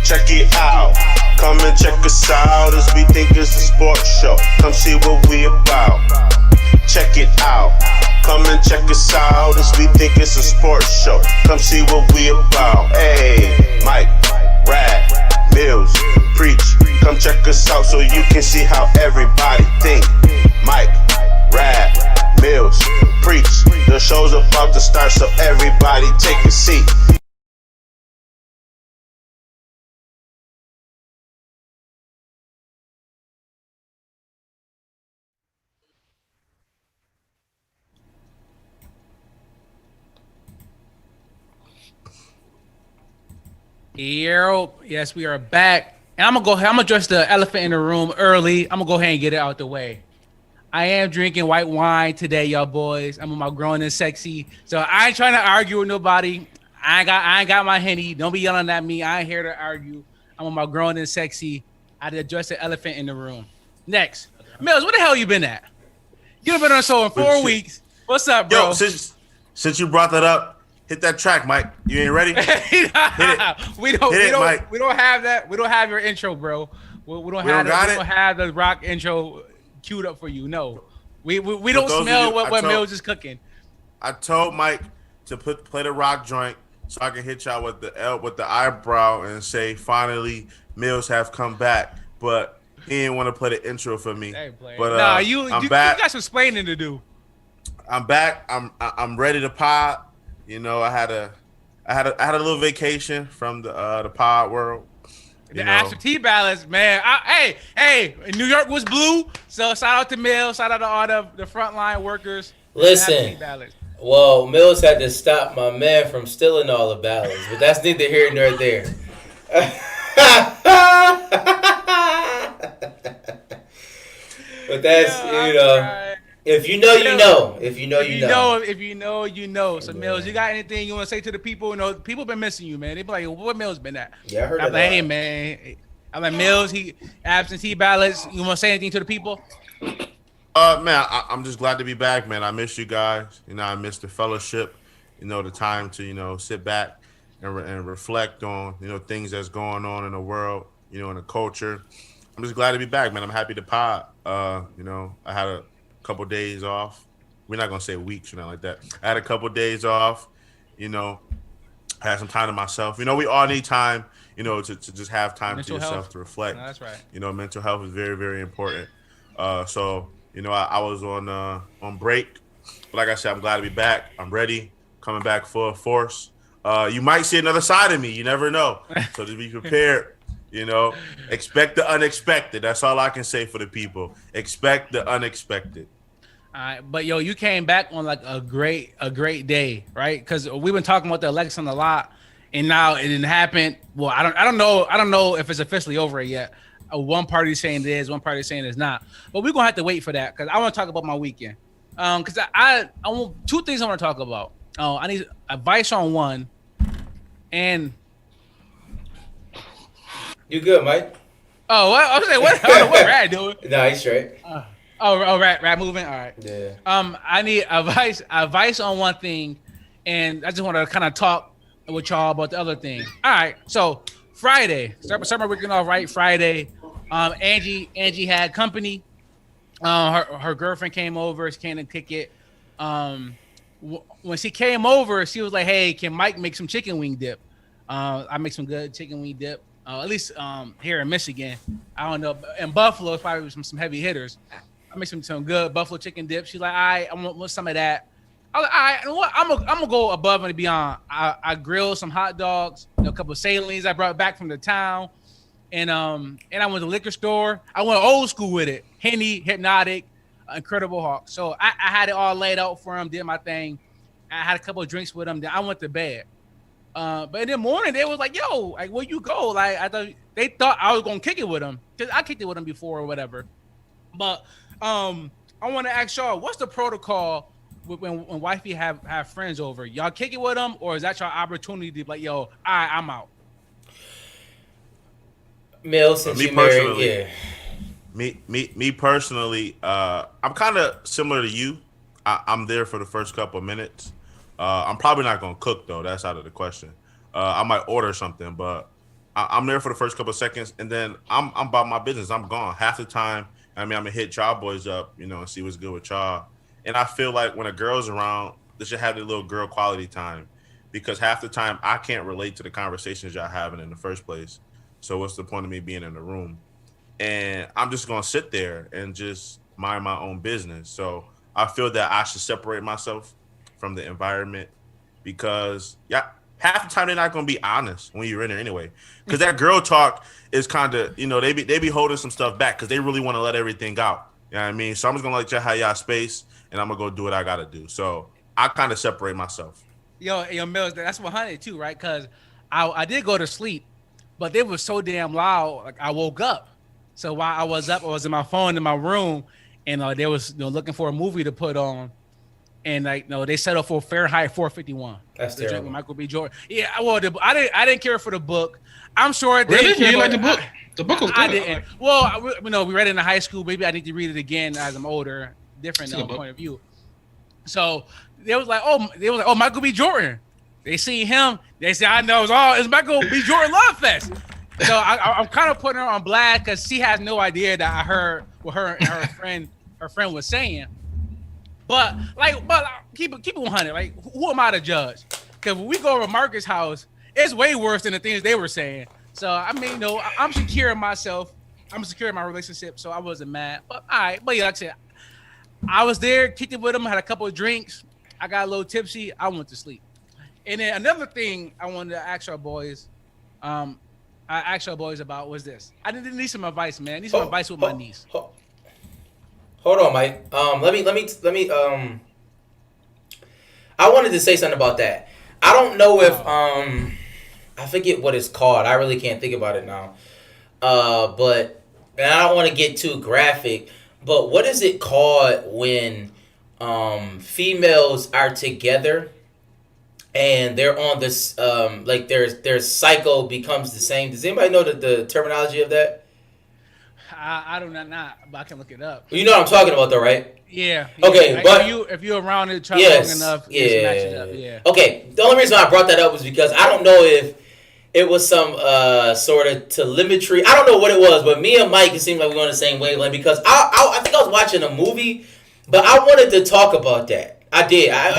Check it out. Come and check us out as we think it's a sports show. Come see what we about. Check it out. Come and check us out as we think it's a sports show. Come see what we about. Hey, Mike, Rad, Mills, Preach. Come check us out so you can see how everybody think. Mike, Rad, Mills, Preach. The show's about to start, so everybody take a seat. Yes, we are back. And I'm gonna address the elephant in the room early. I'm gonna go ahead and get it out the way. I am drinking white wine today, y'all boys. I'm on my grown and sexy. So I ain't trying to argue with nobody. I ain't got my Henny. Don't be yelling at me. I ain't here to argue. I'm on my grown and sexy. I had to address the elephant in the room. Next. Mills, where the hell you been at? You've been on show in 4 weeks. What's up, bro? Yo, since you brought that up, hit that track, Mike. You ain't ready? Hit it. We don't have that. We don't have your intro, bro. We don't have the rock intro queued up for you. No. We don't smell what Mills is cooking. I told Mike to play the rock joint so I can hit y'all with the eyebrow and say finally Mills have come back, but he didn't want to play the intro for me. But you got some explaining to do. I'm back. I'm ready to pod. You know, I had a little vacation from the pod world. The absentee ballots, man. Hey, New York was blue. So shout out to Mills. Shout out to all the frontline workers. Listen. Well, Mills had to stop my man from stealing all the ballots, but that's neither here nor there. But that's, if you know, you know. If you know, you know. If you know, you know. So, Mills, you got anything you want to say to the people? You know, people been missing you, man. They be like, what Mills been at? Yeah, I heard I'm like, hey, man. I'm like, Mills, absentee ballots. You want to say anything to the people? Man, I'm just glad to be back, man. I miss you guys. You know, I miss the fellowship. You know, the time to sit back and reflect on things that's going on in the world. In the culture. I'm just glad to be back, man. I'm happy to pod. I had a couple days off. We're not gonna say weeks or nothing like that. I had a couple days off. I had some time to myself. We all need time. To just have time mental to yourself health. to reflect. No, that's right. Mental health is very, very important. So I was on break. But like I said, I'm glad to be back. I'm ready. Coming back full force. You might see another side of me. You never know. So just be prepared. Expect the unexpected. That's all I can say for the people. Expect the unexpected. All right, but you came back on like a great day, right? Because we've been talking about the election a lot, and now it didn't happen. Well, I don't know if it's officially over yet. One party saying it is, one party saying it's not. But we're gonna have to wait for that because I want to talk about my weekend. Because I want two things I want to talk about. I need advice on one, and you good, Mike? Oh, what? I was like, what Rad doing? Nah, he's straight. Rad moving. All right. Yeah. I need advice on one thing, and I just want to kind of talk with y'all about the other thing. All right. So Friday, start my weekend off right. Friday, Angie had company. Her girlfriend came over. She came to kick it. When she came over, she was like, "Hey, can Mike make some chicken wing dip?" I make some good chicken wing dip. At least here in Michigan, I don't know. In Buffalo, it's probably some heavy hitters. I make some good buffalo chicken dip. She's like, all right, I want some of that. I was like, all right, you know what? I'm gonna go above and beyond. I grilled some hot dogs, a couple of salines I brought back from the town, and I went to the liquor store. I went old school with it. Henny, Hypnotic, Incredible Hawk. So I had it all laid out for him. Did my thing. I had a couple of drinks with him. Then I went to bed. But in the morning, they was like, yo, like, where you go? Like, they thought I was going to kick it with them. Because I kicked it with them before or whatever. But I want to ask y'all, what's the protocol when wifey have friends over? Y'all kick it with them? Or is that your opportunity to be like, yo, all right, I'm out? Mel, since you married, yeah. Me personally, I'm kind of similar to you. I'm there for the first couple of minutes. I'm probably not gonna cook though. That's out of the question. I might order something, but I'm there for the first couple of seconds, and then I'm about my business. I'm gone. Half the time, I mean, I'm gonna hit y'all boys up, you know, and see what's good with y'all. And I feel like when a girl's around, they should have their little girl quality time, because half the time I can't relate to the conversations y'all having in the first place. So what's the point of me being in the room? And I'm just gonna sit there and just mind my own business. So I feel that I should separate myself from the environment, because yeah, half the time they're not gonna be honest when you're in there anyway. Because that girl talk is kind of, you know, they be holding some stuff back because they really want to let everything out. You know what I mean? So I'm just gonna let y'all have y'all space, and I'm gonna go do what I gotta do. So I kind of separate myself. Yo, Mills, that's 100 too, right? Because I did go to sleep, but they was so damn loud, like I woke up. So while I was up, I was in my phone in my room, and they was looking for a movie to put on, and like they settled for Fahrenheit 451. That's terrible. With Michael B. Jordan. Yeah, well, I didn't care for the book. I'm sure they Really? didn't care You like about- the book? The book was good. I didn't. Well, we read it in high school. Maybe I need to read it again as I'm older, different It's a good point of view. So they was like, oh, Michael B. Jordan. They see him. They say, I know it's Michael B. Jordan Love Fest. So I'm kind of putting her on blast because she has no idea that I heard what her and her friend was saying. But keep it 100. Like, who am I to judge? Because when we go over Marcus' house, it's way worse than the things they were saying. So I mean, I'm secure in myself. I'm secure in my relationship, so I wasn't mad. But all right, but yeah, like I said, I was there, kicked it with him, had a couple of drinks. I got a little tipsy. I went to sleep. And then another thing I wanted to ask our boys, I asked our boys about was this. I didn't need some advice, man. I need some advice with my niece. Hold on, Mike. Let me. I wanted to say something about that. I don't know if I forget what it's called. I really can't think about it now. But and I don't want to get too graphic. But what is it called when females are together and they're on this like their cycle becomes the same? Does anybody know the terminology of that? I do not, but I can look it up. You know what I'm talking about, though, right? Yeah. Okay, like, but if you're around it, try yes, long enough, yeah. match it up. Yeah. Okay, the only reason I brought that up was because I don't know if it was some sort of telemetry. I don't know what it was, but me and Mike, it seemed like we were on the same wavelength because I think I was watching a movie, but I wanted to talk about that. I did. I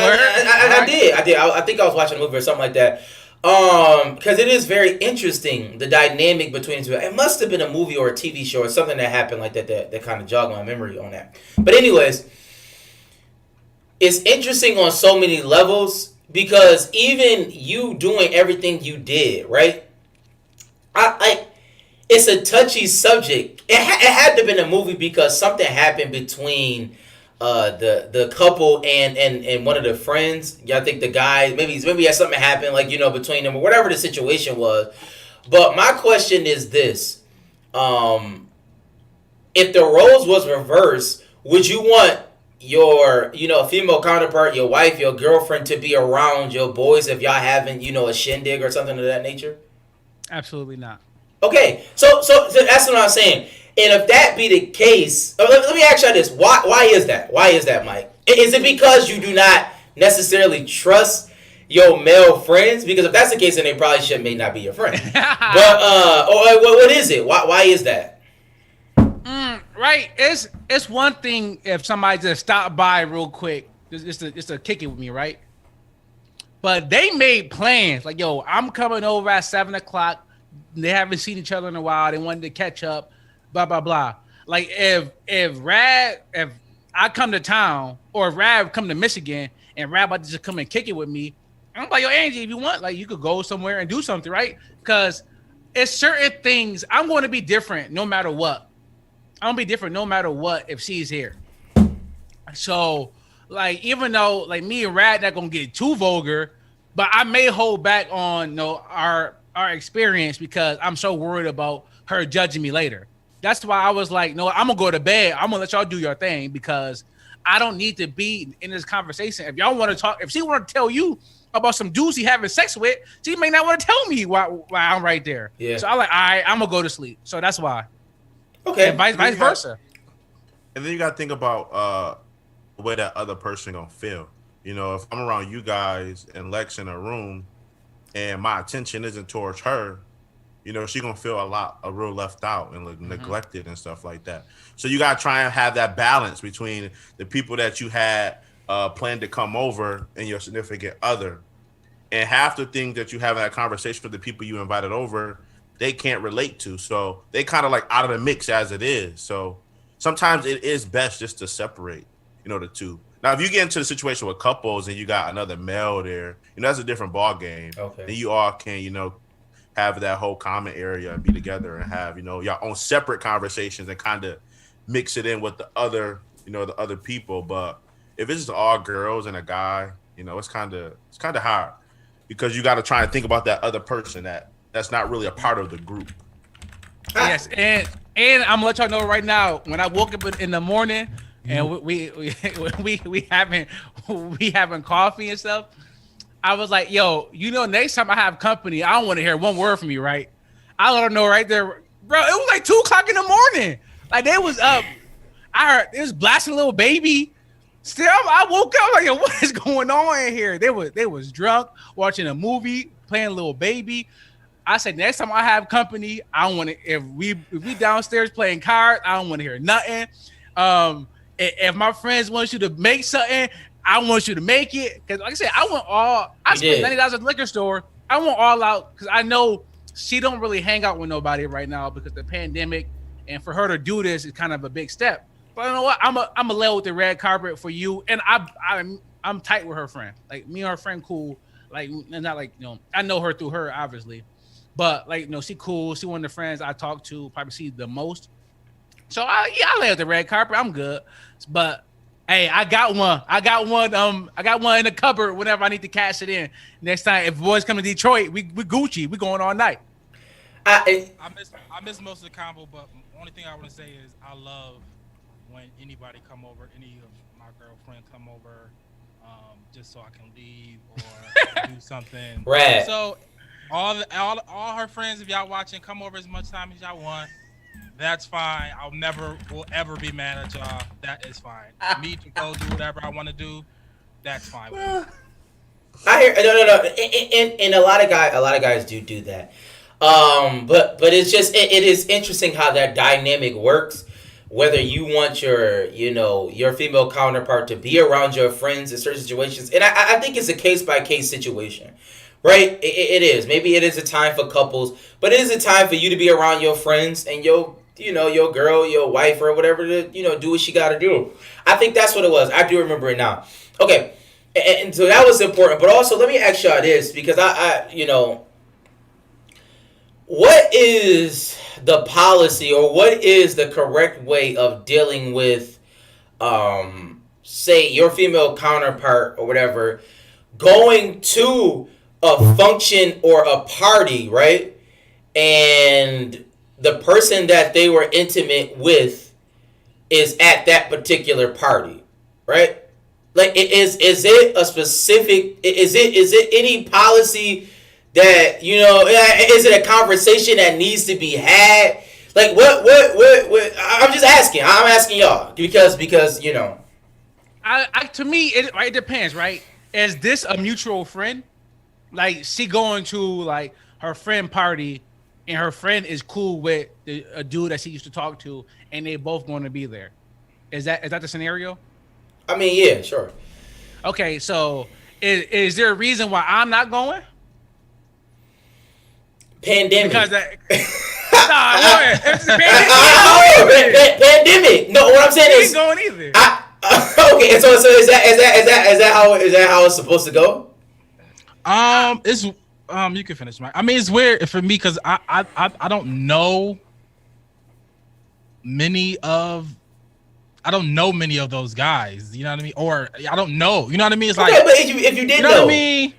did. I think I was watching a movie or something like that. Because it is very interesting, the dynamic between the two. It must have been a movie or a TV show or something that happened like that kind of jogged my memory on that. But anyways, it's interesting on so many levels because even you doing everything you did, right? It's a touchy subject. It had to have been a movie because something happened between the couple and one of the friends. Yeah, I think the guy maybe had something happen between them or whatever the situation was. But my question is this: if the roles was reversed, would you want your female counterpart, your wife, your girlfriend, to be around your boys if y'all having a shindig or something of that nature? Absolutely not. Okay, so that's what I'm saying. And if that be the case, let me ask you this: Why is that? Why is that, Mike? Is it because you do not necessarily trust your male friends? Because if that's the case, then they probably may not be your friend. But what is it? Why is that? Right. It's one thing if somebody just stopped by real quick, just to kick it with me, right? But they made plans like, yo, I'm coming over at 7:00. They haven't seen each other in a while. They wanted to catch up. Blah blah blah. Like if I come to town or if Rad come to Michigan and Rad about to just come and kick it with me, I'm like, yo, Angie, if you want, like, you could go somewhere and do something, right? Because it's certain things I'm going to be different no matter what. I'm gonna be different no matter what if she's here. So like even though like me and Rad not gonna get too vulgar, but I may hold back on our experience because I'm so worried about her judging me later. That's why I was like, no, I'm gonna go to bed. I'm gonna let y'all do your thing because I don't need to be in this conversation. If y'all want to talk, if she want to tell you about some dudes he having sex with, she may not want to tell me why I'm right there. Yeah. So I'm like, all right, I'm gonna go to sleep. So that's why. Okay. And vice versa. And then you got to think about the way that other person gonna feel. If I'm around you guys and Lex in a room, and my attention isn't towards her, she gonna feel a real left out and neglected and stuff like that. So you gotta try and have that balance between the people that you had planned to come over and your significant other, and half the things that you have in that conversation with the people you invited over, they can't relate to. So they kind of like out of the mix as it is. So sometimes it is best just to separate, the two. Now, if you get into the situation with couples and you got another male there, that's a different ball game. Okay. Then you all can, have that whole common area and be together and have, your own separate conversations and kind of mix it in with the other, the other people. But if it's just all girls and a guy, it's kind of hard because you got to try and think about that other person that's not really a part of the group. Yes, and I'm gonna let y'all know right now. When I woke up in the morning and we having coffee and stuff, I was like, "Yo, next time I have company, I don't want to hear one word from you, right?" I let her know right there, bro. It was like 2:00 in the morning. Like they was up. I heard it was blasting Lil Baby. Still, I woke up like, "Yo, what is going on in here?" They was drunk watching a movie, playing Lil Baby. I said, next time I have company, I don't want to. If we downstairs playing cards, I don't want to hear nothing. If my friends want you to make something, I want you to make it. Because like I said, I spent $90 at the liquor store. I want all out because I know she don't really hang out with nobody right now because of the pandemic, and for her to do this is kind of a big step. But you know what? I'm a lay with the red carpet for you, and I'm tight with her friend. Like me and her friend, cool. Like not like I know her through her obviously. But like she cool. She one of the friends I talk to, probably see the most. So I lay at the red carpet. I'm good. But hey, I got one. I got one in the cupboard whenever I need to cash it in. Next time if boys come to Detroit, we Gucci. We going all night. I miss most of the combo, but the only thing I want to say is I love when anybody come over, any of my girlfriend come over, just so I can leave or do something. Right. So. All her friends, if y'all watching, come over as much time as y'all want. That's fine. Will ever be mad at y'all. That is fine. Me to go do whatever I want to do. That's fine. I hear no. And a lot of guys do that. But it's just it is interesting how that dynamic works. Whether you want your female counterpart to be around your friends in certain situations, and I think it's a case by case situation. Right, it is. Maybe it is a time for couples, but it is a time for you to be around your friends and your girl, your wife, or whatever to do what she got to do. I think that's what it was. I do remember it now. Okay, and so that was important. But also, let me ask y'all this because I what is the policy or what is the correct way of dealing with, say, your female counterpart or whatever, going to a function or a party, right? And the person that they were intimate with is at that particular party, right? Like, is it a specific? Is it any policy that is it a conversation that needs to be had? Like, what? I'm just asking. I'm asking y'all because to me it depends, right? Is this a mutual friend? Like she going to like her friend party, and her friend is cool with a dude that she used to talk to, and they both going to be there. Is that the scenario? I mean, yeah, sure. Okay, so is there a reason why I'm not going? Pandemic. Because pandemic. No, what I'm saying is going either. Okay, so is that how it's supposed to go? It's you can finish, Mike. I mean, it's weird for me because I don't know many of those guys. You know what I mean? Or I don't know. You know what I mean? It's like, but if you did know, what I mean?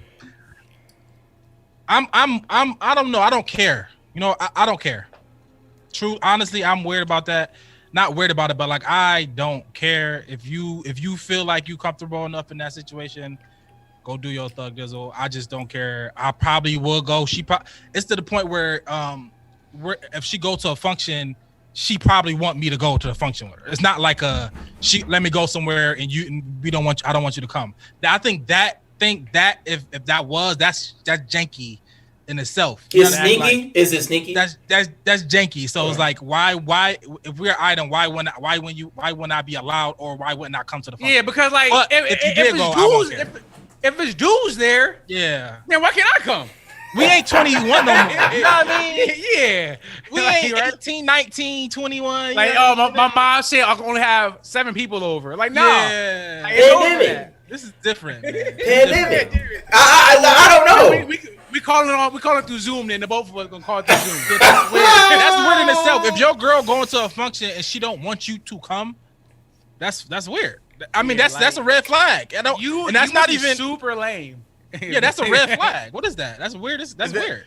I don't know. I don't care. I don't care. True, honestly, I'm weird about that. Not worried about it, but like I don't care if you feel like you comfortable enough in that situation. Go do your thug dizzle. I just don't care. I probably will go. It's to the point where if she go to a function, she probably want me to go to the function with her. It's not like she let me go somewhere and I don't want you to come. I think that if that's janky in itself. Is gotta act sneaky? like Is it sneaky? that's janky. So it's like why if we're item why wouldn't I be allowed or why wouldn't I come to the function? Yeah, because like But if if you did it's go, I won't dudes, care. if it's dudes there, Yeah, then why can't I come? we ain't 21 no more. You know what I mean? Yeah, We Like, ain't right? 18, 19, 21. Like, you know? oh, my mom said I can only have 7 people over. Like, no, Yeah. I ain't over Pandemic. that. This is different, man. Pandemic. I don't know. We calling through Zoom. Then the both of us gonna call it through Zoom. Yeah, that's weird. That's weird in itself. If your girl going to a function and she don't want you to come, that's weird. I mean, Yeah, that's a red flag. And that's you not must be even. super lame. Yeah, that's a red flag. What is that? That's weird. That's weird.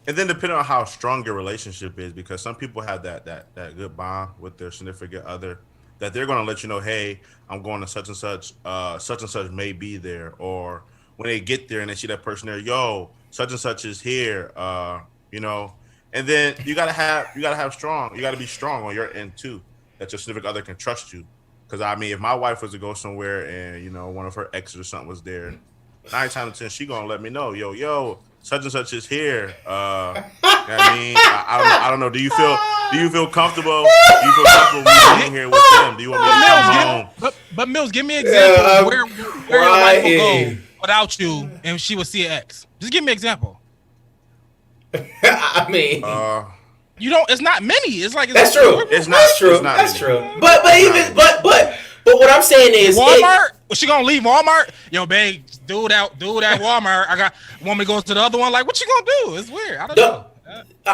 And then depending on how strong your relationship is, because some people have that good bond with their significant other, that they're gonna let you know, hey, I'm going to such and such may be there, or when they get there and they see that person there, yo, such and such is here, you know. And then you gotta be strong on your end too, that your significant other can trust you. Because I mean, if my wife was to go somewhere and you know one of her exes or something was there, 9 times out of 10 she gonna let me know, yo, such and such is here. I mean, I don't know. Do you feel comfortable? Do you feel comfortable being here with them? Do you want me to come home? But Mills, give me an example of where your wife will Right. go without you and she will see an ex. Just give me an example. I mean, You don't. It's not many. It's like that's true. It's not- That's true. it's not That's many. true. But what I'm saying is Walmart. Was she gonna leave Walmart? Yo, babe, dude at Walmart. I want me to go to the other one. Like, what you gonna do? It's weird. I don't know.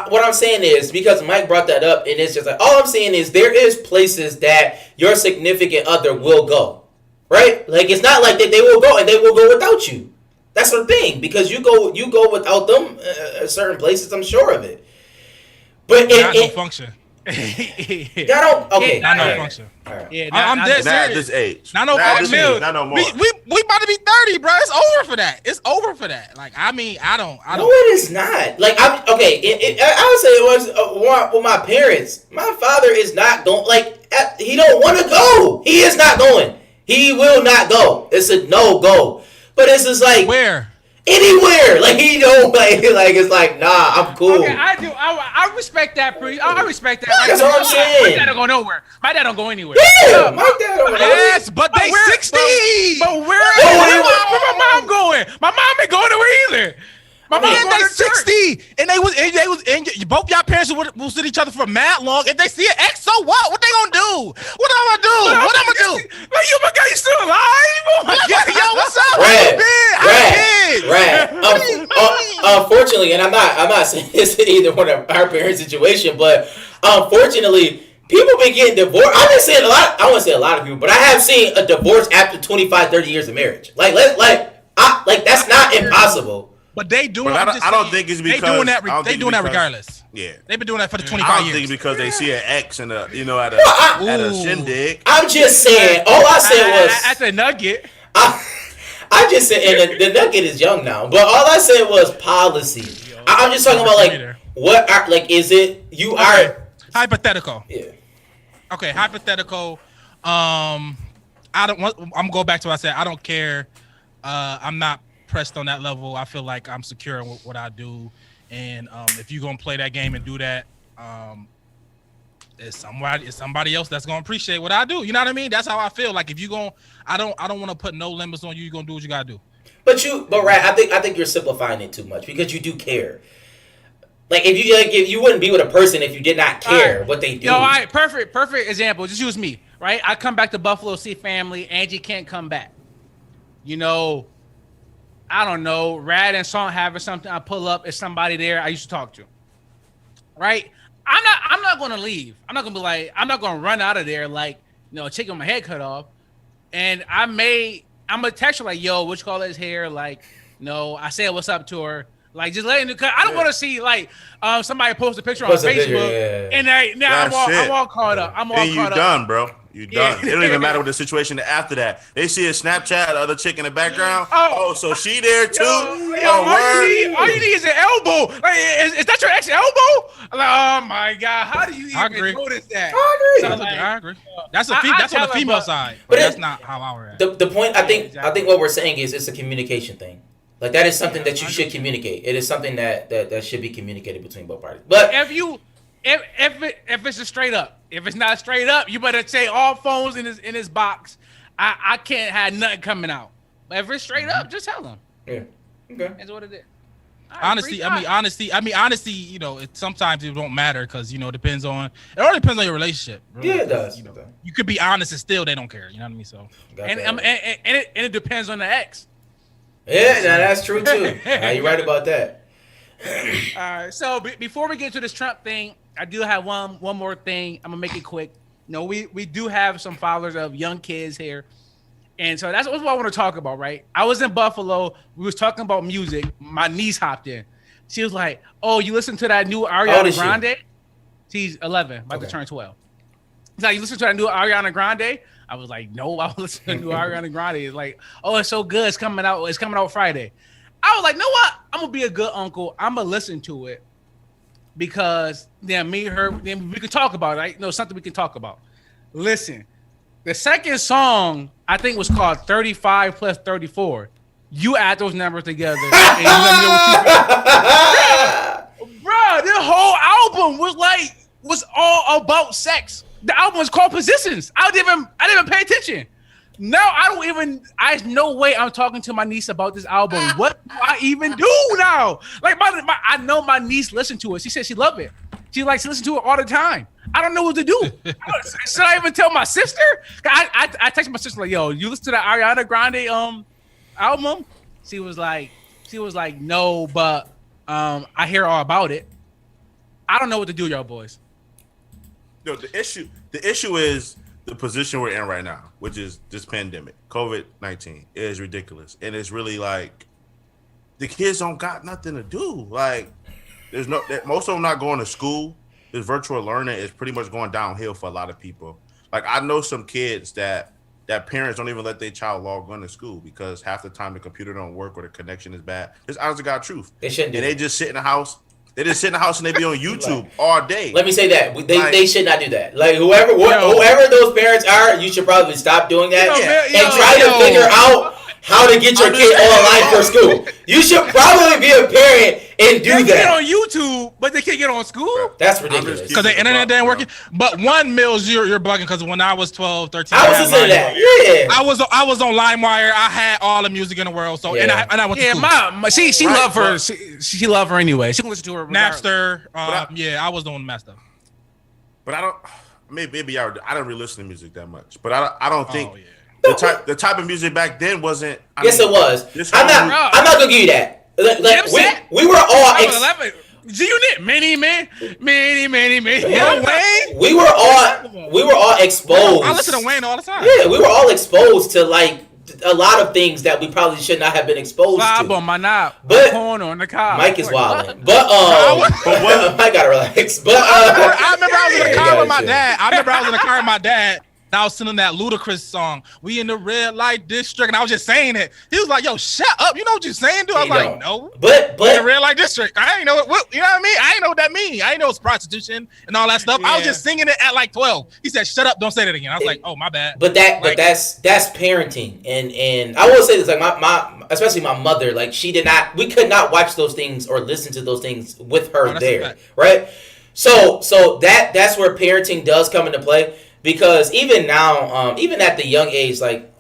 What I'm saying is, because Mike brought that up, and it's just like, all I'm saying is there is places that your significant other will go, right? Like, it's not like that they will go and they will go without you. That's the thing, because you go without them certain places. I'm sure of it. But Not no function. I don't. Okay, Not no all right. function. All right. Yeah, I'm dead Not at serious. this age. Not no Not at function. this age, not no more. We about to be 30, bro. It's over for that. It's over for that. Like, I mean, I don't. No, it is not. Like, I'm okay. I would say it was with my parents. My father is not going. Like, he don't want to go. He is not going. He will not go. It's a no go. But it's just like Where? anywhere. Like, he don't like it's like, nah, I'm cool. Okay, I do. I respect that. I respect that. That's what I'm saying. My dad don't go nowhere. My dad don't go anywhere. Yeah, my dad don't know. Yes, but they 60. But where wait. my mom going? My mom ain't going nowhere either. My mom And going they to church. 60, and and both y'all parents will sit each other for mad long. If they see an ex, so what? What they gonna do? What I'm gonna do? What I'm gonna do? Like, you, my God, you still alive? Oh my God. Yo, what's up? Unfortunately, and I'm not saying this in either one of our parents' situation, but unfortunately, people been getting divorced. I've been seeing a lot. I won't say a lot of people, but I have seen a divorce after 25, 30 years of marriage. Like that's not impossible. But they doing. But I don't think it's because they doing that. I don't They think doing that because- regardless. Yeah. They've been doing that for the I 25 don't think years. it's because they see an ex at a Ooh. shindig. I'm just saying. All I said was That's a nugget. I just said, and the nugget is young now, but all I said was policy. I'm just talking about like what are like is it you are Hypothetical. yeah. Okay, hypothetical. I'm gonna go back to what I said. I don't care. I'm not pressed on that level. I feel like I'm secure in what I do, and if you're gonna play that game and do that, it's somebody else that's gonna appreciate what I do. You know what I mean? That's how I feel. Like if you gonna, I don't want to put no limits on you. You're gonna do what you gotta do. But right, I think you're simplifying it too much because you do care. Like if you wouldn't be with a person if you did not care Right. what they do. Yo, all right, perfect example. Just use me, right? I come back to Buffalo, see family. Angie can't come back. You know, I don't know. Rad and Song having something. I pull up. It's somebody there I used to talk to. Right? I'm not gonna leave. I'm not gonna be like. I'm not gonna run out of there like taking my head cut off. And I'm gonna text her like, yo, what you call his hair? Like, I said what's up to her. Like, just letting cause I don't want to see like somebody post a picture on Post a Facebook picture, yeah. and now That's I'm it. all caught up. I'm all Then you caught up. done, bro. You done. Yeah. It don't even matter what the situation after that. They see a Snapchat, the other chick in the background. Oh. Oh, so she there too? Yo, Oh, all word. you need is an elbow. Like, is that your ex elbow? Like, oh my God, how do you I even agree. notice that? I agree. So, like, I agree. That's I that's on tell the her, female but- side, but but that's it- not how I react. The point I think exactly. what we're saying is it's a communication thing. Like that is something that you should communicate. It is something that should be communicated between both parties. But if it's a straight up, if it's not straight up, you better say all phones in his box. I can't have nothing coming out. But if it's straight up, just tell them. yeah, okay. That's what it is. All right, Honesty, honesty. You know, sometimes it won't matter because it depends on. It all depends on your relationship. Really, Yeah, it does. You could be honest and still they don't care. You know what I mean? So. And it depends on the ex. Yeah, now that's true too. You're right about that. All right. So before we get to this Trump thing, I do have one more thing. I'm gonna make it quick. We do have some followers of young kids here, and so that's what I want to talk about. Right? I was in Buffalo. We was talking about music. My niece hopped in. She was like, "Oh, you listen to that new Ariana Grande?" She's 11, about to turn 12. She's like, "You listen to that new Ariana Grande?" I was like, "No, I was listening to Ariana Grande." It's like, "Oh, it's so good. It's coming out Friday." I was like, "Know what? I'm gonna be a good uncle. I'm gonna listen to it because then me and her, then we could talk about it. Right? Something we can talk about." Listen, the second song I think was called 35 plus 34. You add those numbers together and you let me know what you Bro, the whole album was all about sex. The album was called Positions. I didn't even pay attention. Now I no way I'm talking to my niece about this album. What do I even do now? Like I know my niece listened to it. She said she loved it. She likes to listen to it all the time. I don't know what to do. Should I even tell my sister? I texted my sister like, "Yo, you listen to the Ariana Grande album?" She was like, "No, but I hear all about it." I don't know what to do, y'all boys. No, the issue is the position we're in right now, which is this pandemic, COVID-19. It is ridiculous, and it's really like the kids don't got nothing to do. Like, most of them not going to school. This virtual learning is pretty much going downhill for a lot of people. Like, I know some kids that parents don't even let their child log on to school because half the time the computer don't work or the connection is bad. It's honest to God truth. They shouldn't. And they just sit in the house. They just sit in the house and they be on YouTube all day. Let me say that they should not do that. Like whoever those parents are, you should probably stop doing that and try to figure out how to get your kid online for school. You should probably be a parent and do that. They get on YouTube, but they can't get on school. That's ridiculous. Because the internet didn't work. But one, Mills, you're bugging because when I was 12, 13, I was listening to that. Yeah. I was on LimeWire. I had all the music in the world. So and I went to school. Yeah, she loved her. She loved her anyway. She can listen to her. Napster. I was doing the mess stuff. But I don't. Maybe I don't really listen to music that much. But I don't think the type of music back then wasn't. It was. I'm not gonna give you that. Like, we were all. G-Unit, many. We were all exposed. I listen to Wayne all the time. Yeah, we were all exposed to like a lot of things that we probably should not have been exposed to. On my knob, but corn on the car. Mike is wilding. But I gotta relax. But I remember I was in the car with my dad. And I was singing that Ludacris song, "We in the red light district," and I was just saying it. He was like, "Yo, shut up! You know what you're saying, dude?" I was like, "No, but in the red light district, I ain't know what you know what I mean. I ain't know what that means. I ain't know it's prostitution and all that stuff." Yeah. I was just singing it at like 12. He said, "Shut up! Don't say that again." I was like, "Oh, my bad." But that's parenting, and I will say this: like my especially my mother, like we could not watch those things or listen to those things with her there, right? So that's where parenting does come into play. Because even now, even at the young age, like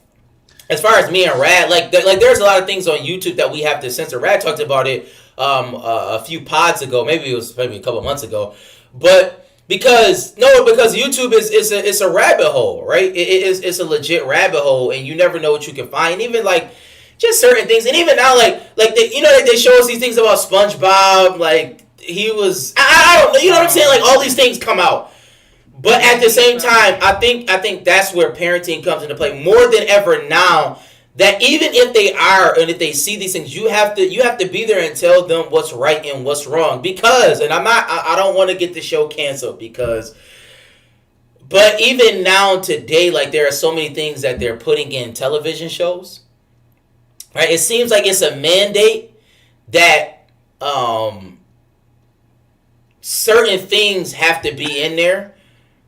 as far as me and Rad, like there's a lot of things on YouTube that we have to censor. Rad talked about it a few pods ago, maybe a couple months ago, but because YouTube is a rabbit hole, right? It's a legit rabbit hole, and you never know what you can find. And even like just certain things, and even now like they show us these things about SpongeBob, like he was I don't know, you know what I'm saying? Like all these things come out. But at the same time, I think that's where parenting comes into play more than ever now. That even if they are and if they see these things, you have to be there and tell them what's right and what's wrong. Because, and I don't want to get the show canceled but even now today, like there are so many things that they're putting in television shows. Right? It seems like it's a mandate that certain things have to be in there.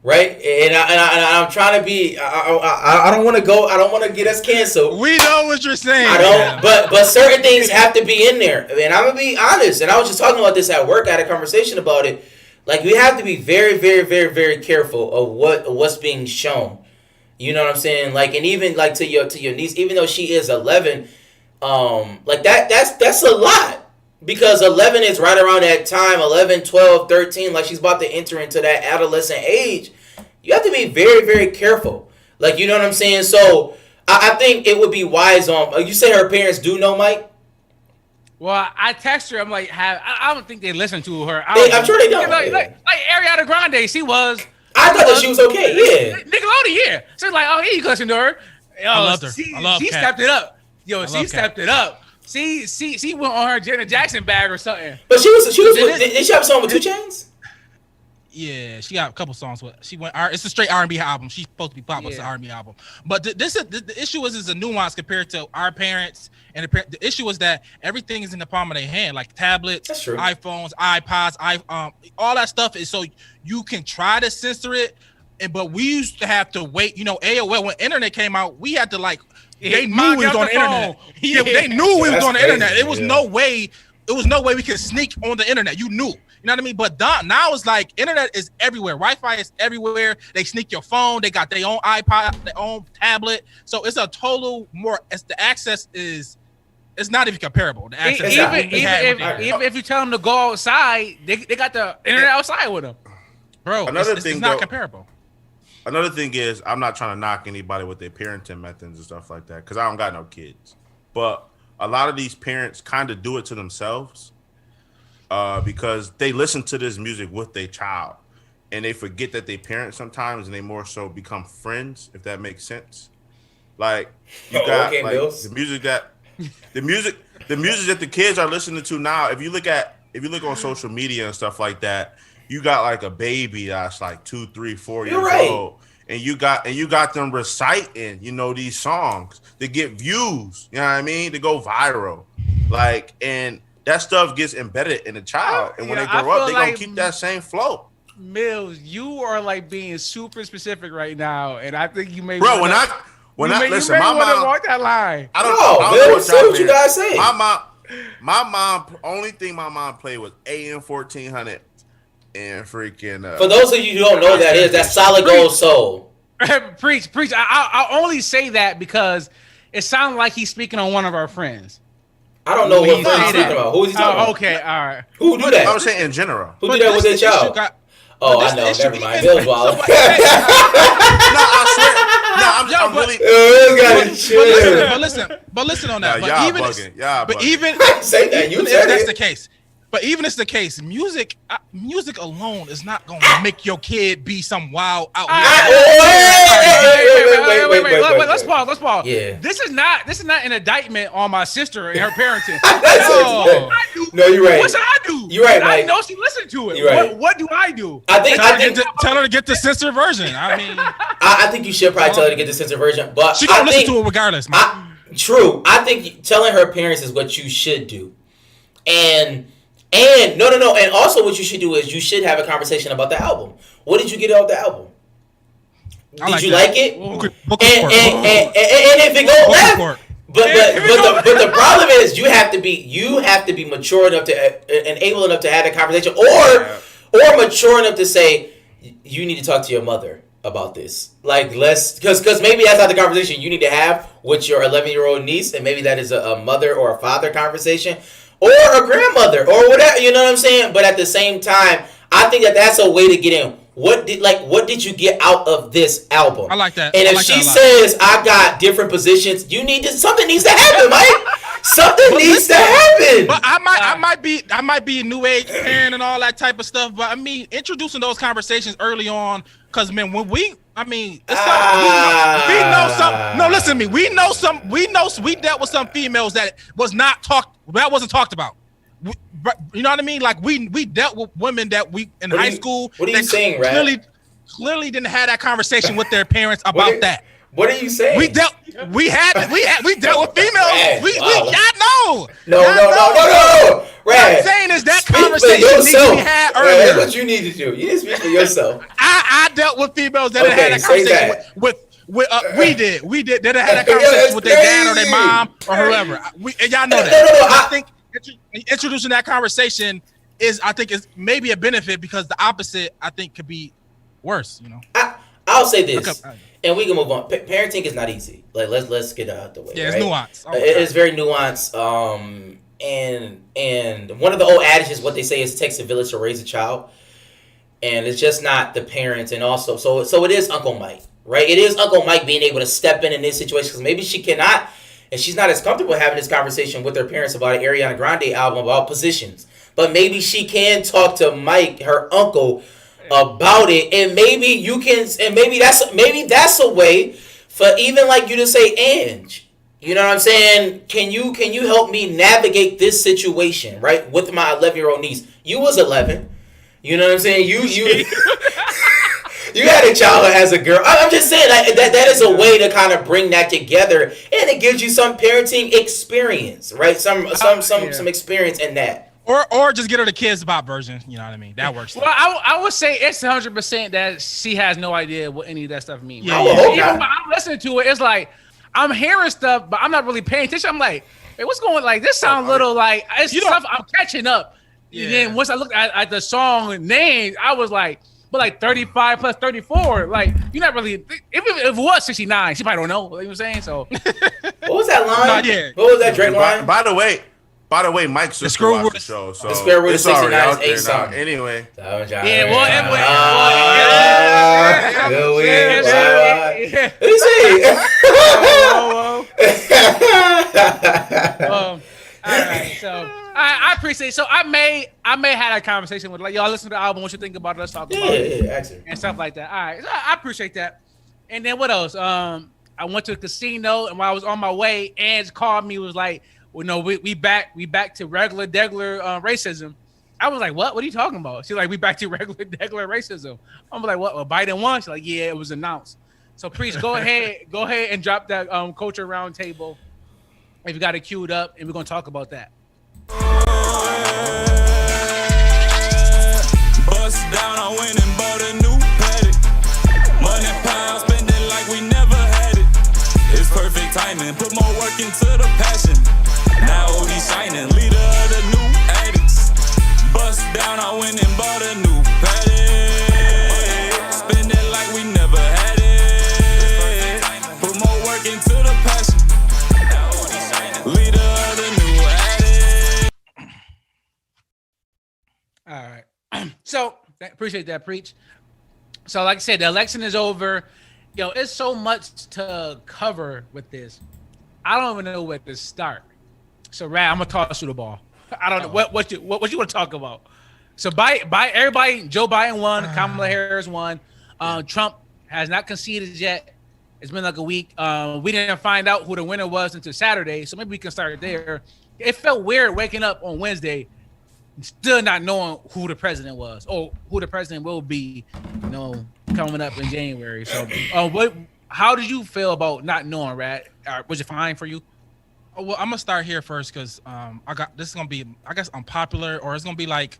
right? And I'm trying to be. I don't want to go. I don't want to get us canceled. We know what you're saying. I don't. But certain things have to be in there. And I'm gonna be honest. And I was just talking about this at work. I had a conversation about it. Like, we have to be very, very, very, very careful of what's being shown. You know what I'm saying? Like, and even like to your niece, even though she is 11, like that's a lot. Because 11 is right around that time, 11, 12, 13, like she's about to enter into that adolescent age. You have to be very, very careful. Like, you know what I'm saying? So, I think it would be wise on... You say her parents do know, Mike? Well, I text her. I'm like, I don't think they listen to her. I'm sure they don't. Like Ariana Grande, she was... I thought that she was okay, yeah. Nickelodeon, yeah. So it's like, oh, he listen to her. I loved her. She, I love she Kat. stepped it up. Yo, I she love stepped it up. She went on her Janet Jackson bag or something. But she was did she have a song with 2 Chainz? Yeah, she got a couple songs with. She went. It's a straight R&B album. She's supposed to be pop, but it's an R&B album. But the issue is a nuance compared to our parents, and the issue is that everything is in the palm of their hand, like tablets, iPhones, iPods, all that stuff is so you can try to censor it. But we used to have to wait. You know, AOL when internet came out, we had to like. They knew we was on the internet. Yeah, they knew we was on the internet. It was no way. It was no way we could sneak on the internet. You knew. You know what I mean? But now it's like internet is everywhere. Wi-Fi is everywhere. They sneak your phone. They got their own iPod, their own tablet. So it's a total more. As the access is, it's not even comparable. The access even if you tell them to go outside, they got the internet outside with them. Bro, it's not comparable. Another thing is, I'm not trying to knock anybody with their parenting methods and stuff like that because I don't got no kids. But a lot of these parents kind of do it to themselves because they listen to this music with their child and they forget that they parent sometimes and they more so become friends, if that makes sense. Like you got the music that the kids are listening to now. If you look on social media and stuff like that. You got like a baby that's like 2, 3, 4 years old, and you got them reciting, you know, these songs to get views. You know what I mean? To go viral, like, and that stuff gets embedded in the child, and when they grow up, they're gonna keep that same flow. Mills, you are like being super specific right now, and I think you may. Bro, when I listen, my mom walk that line. I don't know what you guys say. My mom, only thing my mom played was AM 1400. And freaking for those of you who don't know that's Solid Gold Soul. Preach. I only say that because it sounds like he's speaking on one of our friends. I don't know what friend he's speaking about. Who is he talking about? Okay, all right. Who do that? I was saying in general. Who did that with their child? I know. Never mind. Bill's wild. No, I swear. No, I'm really. But listen on that. Y'all bugging. Say that. You if said that's it. the case. But even if it's the case, music alone is not going to make your kid be some wild out here. Wait. Let's pause. Yeah. This is not an indictment on my sister and her parenting. No, you're right. What should I do? You're right, I Mike. know she listened to it. You're right. What do I do? Tell her to get the censored version. I mean, I think you should probably tell her to get the censored version, but she gonna listen to it regardless. True. I think telling her parents is what you should do, and no. And also, what you should do is you should have a conversation about the album. What did you get off the album? Did you like it? And if it goes left, but the problem is you have to be mature enough to and able enough to have that conversation, or mature enough to say you need to talk to your mother about this. Like because maybe that's not the conversation you need to have with your 11-year-old niece, and maybe that is a mother or a father conversation. Or a grandmother, or whatever, you know what I'm saying? But at the same time, I think that's a way to get in. What did you get out of this album? I like that. And if she says I got different positions, something needs to happen, Mike. Something needs to happen. But I might be a new age parent and all that type of stuff. But I mean, introducing those conversations early on, because man, we know some. No, listen to me. We dealt with some females that wasn't talked about. You know what I mean? Like we dealt with women that we in high school. What are you saying, Rad? Clearly didn't have that conversation with their parents about that. What are you saying? We dealt with females. Wow. No. Rad, what I'm saying is that conversation needs to be had earlier. That's what you need to do. You need to speak for yourself. I I dealt with females that Okay, had that say conversation that. we did that had that conversation that's with their dad or crazy. their mom or whoever. And y'all know that. No, I think introducing that conversation I think is maybe a benefit because the opposite I think could be worse. You know. I'll say this, Okay. and we can move on. Parenting is not easy. Like let's get it out the way. Yeah, it's right? nuanced. Oh, It is very nuanced. And one of the old adages, what they say is, it takes a village to raise a child, and it's just not the parents. And also, so it is Uncle Mike, right? It is Uncle Mike being able to step in this situation because maybe she cannot, and she's not as comfortable having this conversation with her parents about an Ariana Grande album about positions. But maybe she can talk to Mike, her uncle, about it, and maybe you can, and maybe that's a way for even like you to say, Ange, you know what I'm saying? Can you help me navigate this situation, right? With my 11-year-old niece. You was 11. You know what I'm saying? You you had a child as a girl. I'm just saying that is a way to kind of bring that together, and it gives you some parenting experience, right? Some experience in that. Or just get her the Kids Bop version. You know what I mean? That works. Well, I would say it's 100% that she has no idea what any of that stuff means. Yeah, Even when I'm listening to it, it's like I'm hearing stuff, but I'm not really paying attention. I'm like, hey, what's going? Like this sounds a little like it's stuff I'm catching up. Yeah. And then once I looked at the song names, I was like, but like 35 plus 34, like you're not really. If it was 69, she probably don't know. You know what I'm saying? So What was that line? Not yet. What was that Drake line? By the way, Mike's sister Screw watched the Roots. show, so The square root of it's already 69 is out there 8 now. something. Anyway, yeah, Good week. yeah. Let me see. All right, so I appreciate. So I may have a conversation with like y'all listen to the album. What you think about it? Let's talk about it Actually. and stuff like that. All right, so I appreciate that. And then what else? I went to the casino, and while I was on my way, Ange called me. Was like, well, no, we back to regular degular racism. I was like, what? What are you talking about? She's like, we back to regular degular racism. I'm like, what? Well, Biden won. She's like, yeah, it was announced. So Preach, go ahead and drop that culture roundtable. If you got it queued up, and we're gonna talk about that. Bust down, I went and bought a new paddock. Money pound, spend it like we never had it. It's perfect timing, put more work into the passion. Now OD shining, leader of the new addicts. Bust down, I went and bought a new paddock. Spend it like we never had it. Put more work into the passion. Now OD shining, leader of the new addicts. All right. So appreciate that, Preach. So like I said, the election is over. Yo, it's so much to cover with this. I don't even know where to start. So Rad, I'm gonna toss you the ball. I don't know what you want to talk about. So by everybody, Joe Biden won, Kamala Harris won. Trump has not conceded yet. It's been like a week. We didn't find out who the winner was until Saturday, so maybe we can start there. It felt weird waking up on Wednesday, still not knowing who the president was or who the president will be, coming up in January. So, how did you feel about not knowing, Rad? Was it fine for you? Well, I'm gonna start here first because this is gonna be, I guess, unpopular, or it's gonna be like,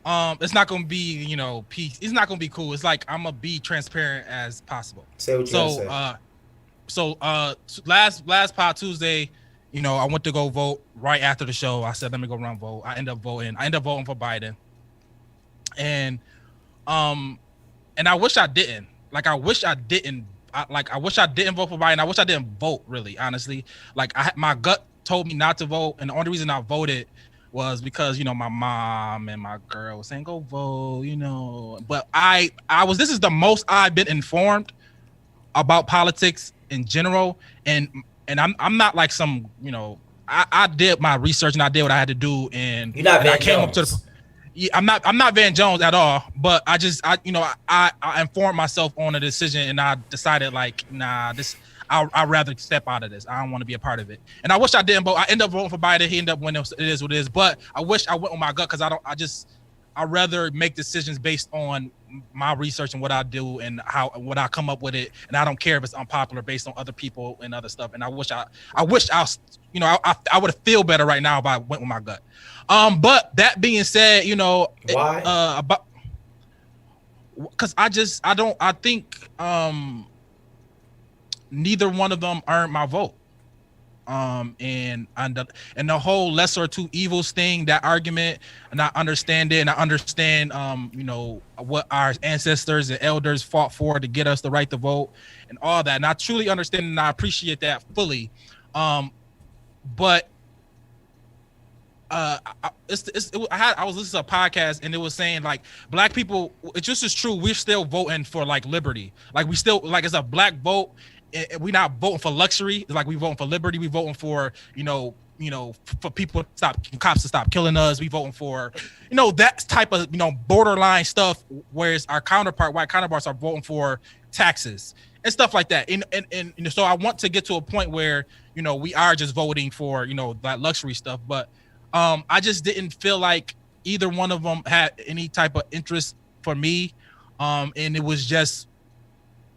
it's not gonna be peace. It's not gonna be cool. It's like I'm gonna be transparent as possible. Say what you gotta say. Last Pod Tuesday, I went to go vote right after the show. I said, let me go run vote. I end up voting for Biden. And I wish I didn't. I wish I didn't vote for Biden. I wish I didn't vote, really, honestly. My gut told me not to vote. And the only reason I voted was because, my mom and my girl was saying, go vote, But this is the most I've been informed about politics in general. And I'm not like some, I did my research and I did what I had to do. And You're not Van I came Jones. up to I'm not Van Jones at all, but I informed myself on a decision and I decided I'd rather step out of this. I don't want to be a part of it. And I wish I didn't vote. I ended up voting for Biden. He ended up winning. It is what it is. But I wish I went with my gut because I'd rather make decisions based on my research and what I do and what I come up with it. And I don't care if it's unpopular based on other people and other stuff. And I wish I would feel better right now if I went with my gut. But that being said, why? because I think neither one of them earned my vote. And the whole lesser of two evils thing, that argument, and I understand it, and I understand what our ancestors and elders fought for to get us the right to vote and all that, and I truly understand and I appreciate that fully. But I was listening to a podcast and it was saying like black people, it just is true, we're still voting for like liberty, like we still, like, it's a black vote. We're not voting for luxury. It's like we voting for liberty. We voting for for people to stop, cops to stop killing us. We voting for that type of borderline stuff. Whereas our white counterparts are voting for taxes and stuff like that. And so I want to get to a point where we are just voting for that luxury stuff. But I just didn't feel like either one of them had any type of interest for me. And it was just.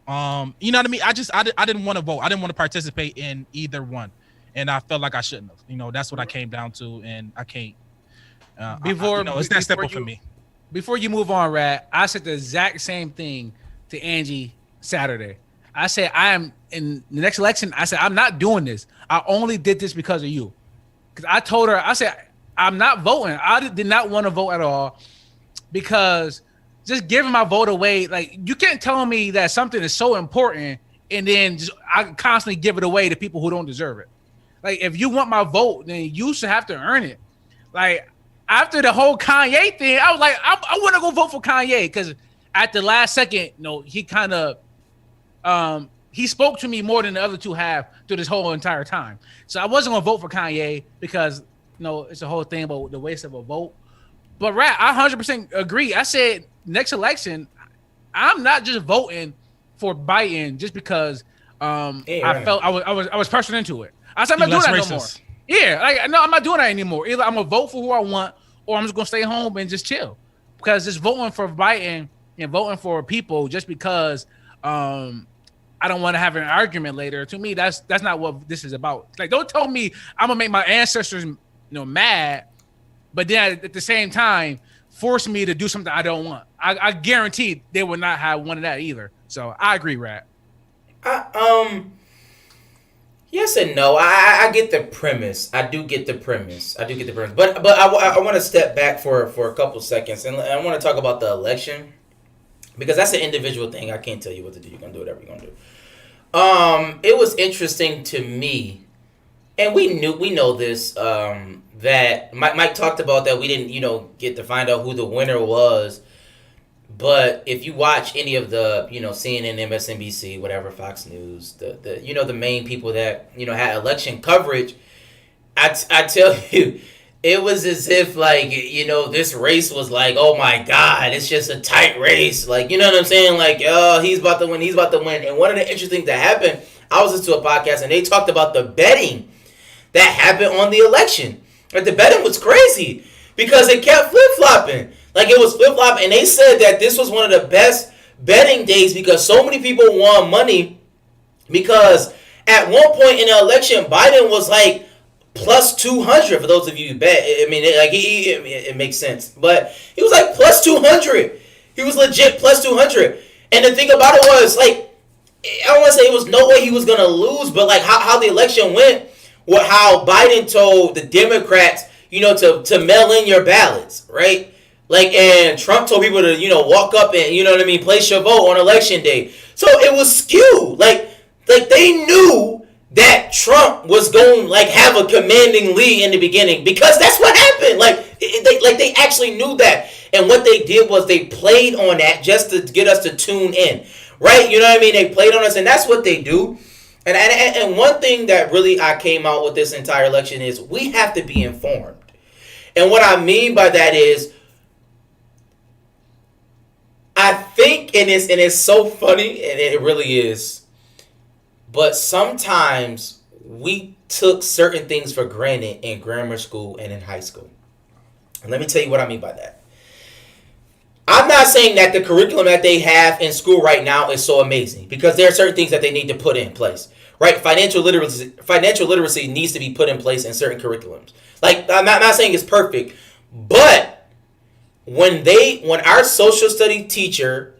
You know what I mean? I didn't want to vote. I didn't want to participate in either one, and I felt like I shouldn't have. That's what I came down to, and I can't. It's that simple for me. Before you move on, Rad, I said the exact same thing to Angie Saturday. I said I am in the next election. I said I'm not doing this. I only did this because of you. Because I told her, I said I'm not voting. I did not want to vote at all because. Just giving my vote away, like you can't tell me that something is so important and then I constantly give it away to people who don't deserve it. Like if you want my vote, then you should have to earn it. Like after the whole Kanye thing, I was like, I want to go vote for Kanye because at the last second, he kind of he spoke to me more than the other two have through this whole entire time. So I wasn't gonna vote for Kanye because it's a whole thing about the waste of a vote. But Rat, I 100% agree. I said next election, I'm not just voting for Biden just because I felt I was pressured into it. I said I'm not doing that no more. Yeah, I'm not doing that anymore. Either I'm gonna vote for who I want, or I'm just gonna stay home and just chill. Because just voting for Biden and voting for people just because I don't want to have an argument later. To me, that's not what this is about. Like, don't tell me I'm gonna make my ancestors mad. But then at the same time, force me to do something I don't want. I guarantee they would not have one of that either. So I agree, Rat. Yes and no. I get the premise. I do get the premise. But I want to step back for a couple seconds and I want to talk about the election because that's an individual thing. I can't tell you what to do. You're gonna do whatever you're gonna do. It was interesting to me, and we know this. That Mike talked about that we didn't get to find out who the winner was, but if you watch any of the CNN, MSNBC, whatever, Fox News, the main people that had election coverage, I tell you, it was as if like this race was like, oh my God, it's just a tight race, like what I'm saying, like he's about to win. And one of the interesting things that happened, I was listening to a podcast and they talked about the betting that happened on the election. Like the betting was crazy because it kept flip-flopping. Like it was flip-flopping. And they said that this was one of the best betting days because so many people won money because at one point in the election, Biden was like plus 200 for those of you who bet. I mean, it makes sense. But he was like plus 200. He was legit plus 200. And the thing about it was like, I don't want to say it was no way he was going to lose, but like how the election went, how Biden told the Democrats, to mail in your ballots, right? Like, and Trump told people to, walk up and, place your vote on election day. So it was skewed. Like they knew that Trump was going to have a commanding lead in the beginning because that's what happened. They actually knew that. And what they did was they played on that just to get us to tune in, right? You know what I mean? They played on us, and that's what they do. And one thing that really I came out with this entire election is we have to be informed. And what I mean by that is, I think, and it's so funny, and it really is, but sometimes we took certain things for granted in grammar school and in high school. And let me tell you what I mean by that. I'm not saying that the curriculum that they have in school right now is so amazing because there are certain things that they need to put in place, right? Financial literacy needs to be put in place in certain curriculums. Like, I'm not saying it's perfect, but when our social study teacher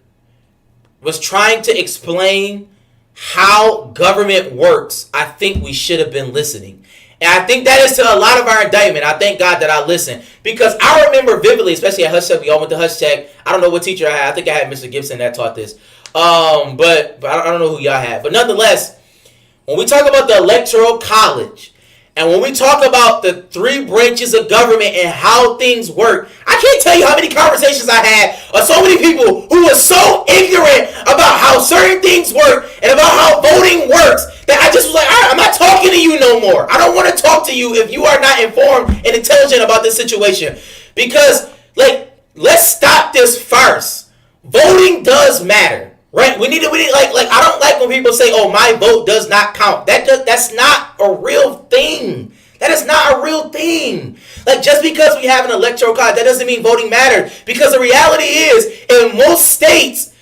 was trying to explain how government works, I think we should have been listening. And I think that is to a lot of our indictment. I thank God that I listened. Because I remember vividly, especially at Hush Tech, we all went to Hush Tech. I don't know what teacher I had. I think I had Mr. Gibson that taught this. But I don't know who y'all had. But nonetheless, when we talk about the Electoral College, and when we talk about the 3 branches of government and how things work, I can't tell you how many conversations I had of so many people who were so ignorant about how certain things work and about how voting works that I just was like, all right, I'm not talking to you no more. I don't want to talk to you if you are not informed and intelligent about this situation. Because, let's stop this farce. Voting does matter. Right? We need I don't like when people say, "Oh, my vote does not count." That's not a real thing. That is not a real thing. Just because we have an electoral college, that doesn't mean voting matters. Because the reality is, in most states,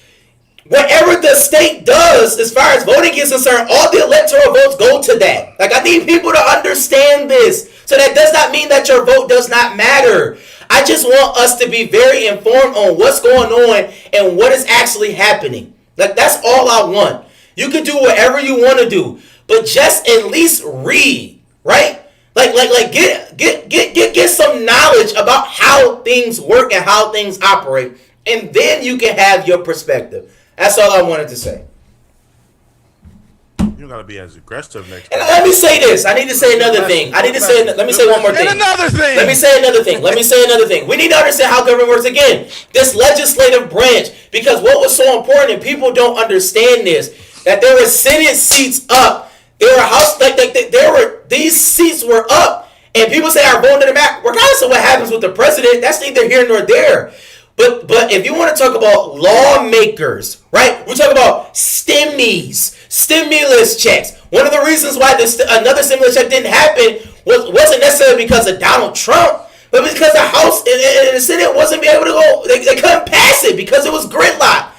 whatever the state does, as far as voting is concerned, all the electoral votes go to that. I need people to understand this. So that does not mean that your vote does not matter. I just want us to be very informed on what's going on and what is actually happening. That's all I want. You can do whatever you want to do, but just at least read, right? Get some knowledge about how things work and how things operate, and then you can have your perspective. That's all I wanted to say. You don't gotta be as aggressive next time. And let me say this. I need to say another thing. Let me say one more thing. And another thing. Let me say another thing. We need to understand how government works again. This legislative branch, because what was so important, and people don't understand this, that there were Senate seats up. There were House, these seats were up, and people say our vote didn't matter. Regardless of what happens with the president, that's neither here nor there. But if you want to talk about lawmakers, right? We're talking about stimulus checks. One of the reasons why another stimulus check didn't happen wasn't necessarily because of Donald Trump, but because the House and the Senate wasn't able to go. They couldn't pass it because it was gridlock.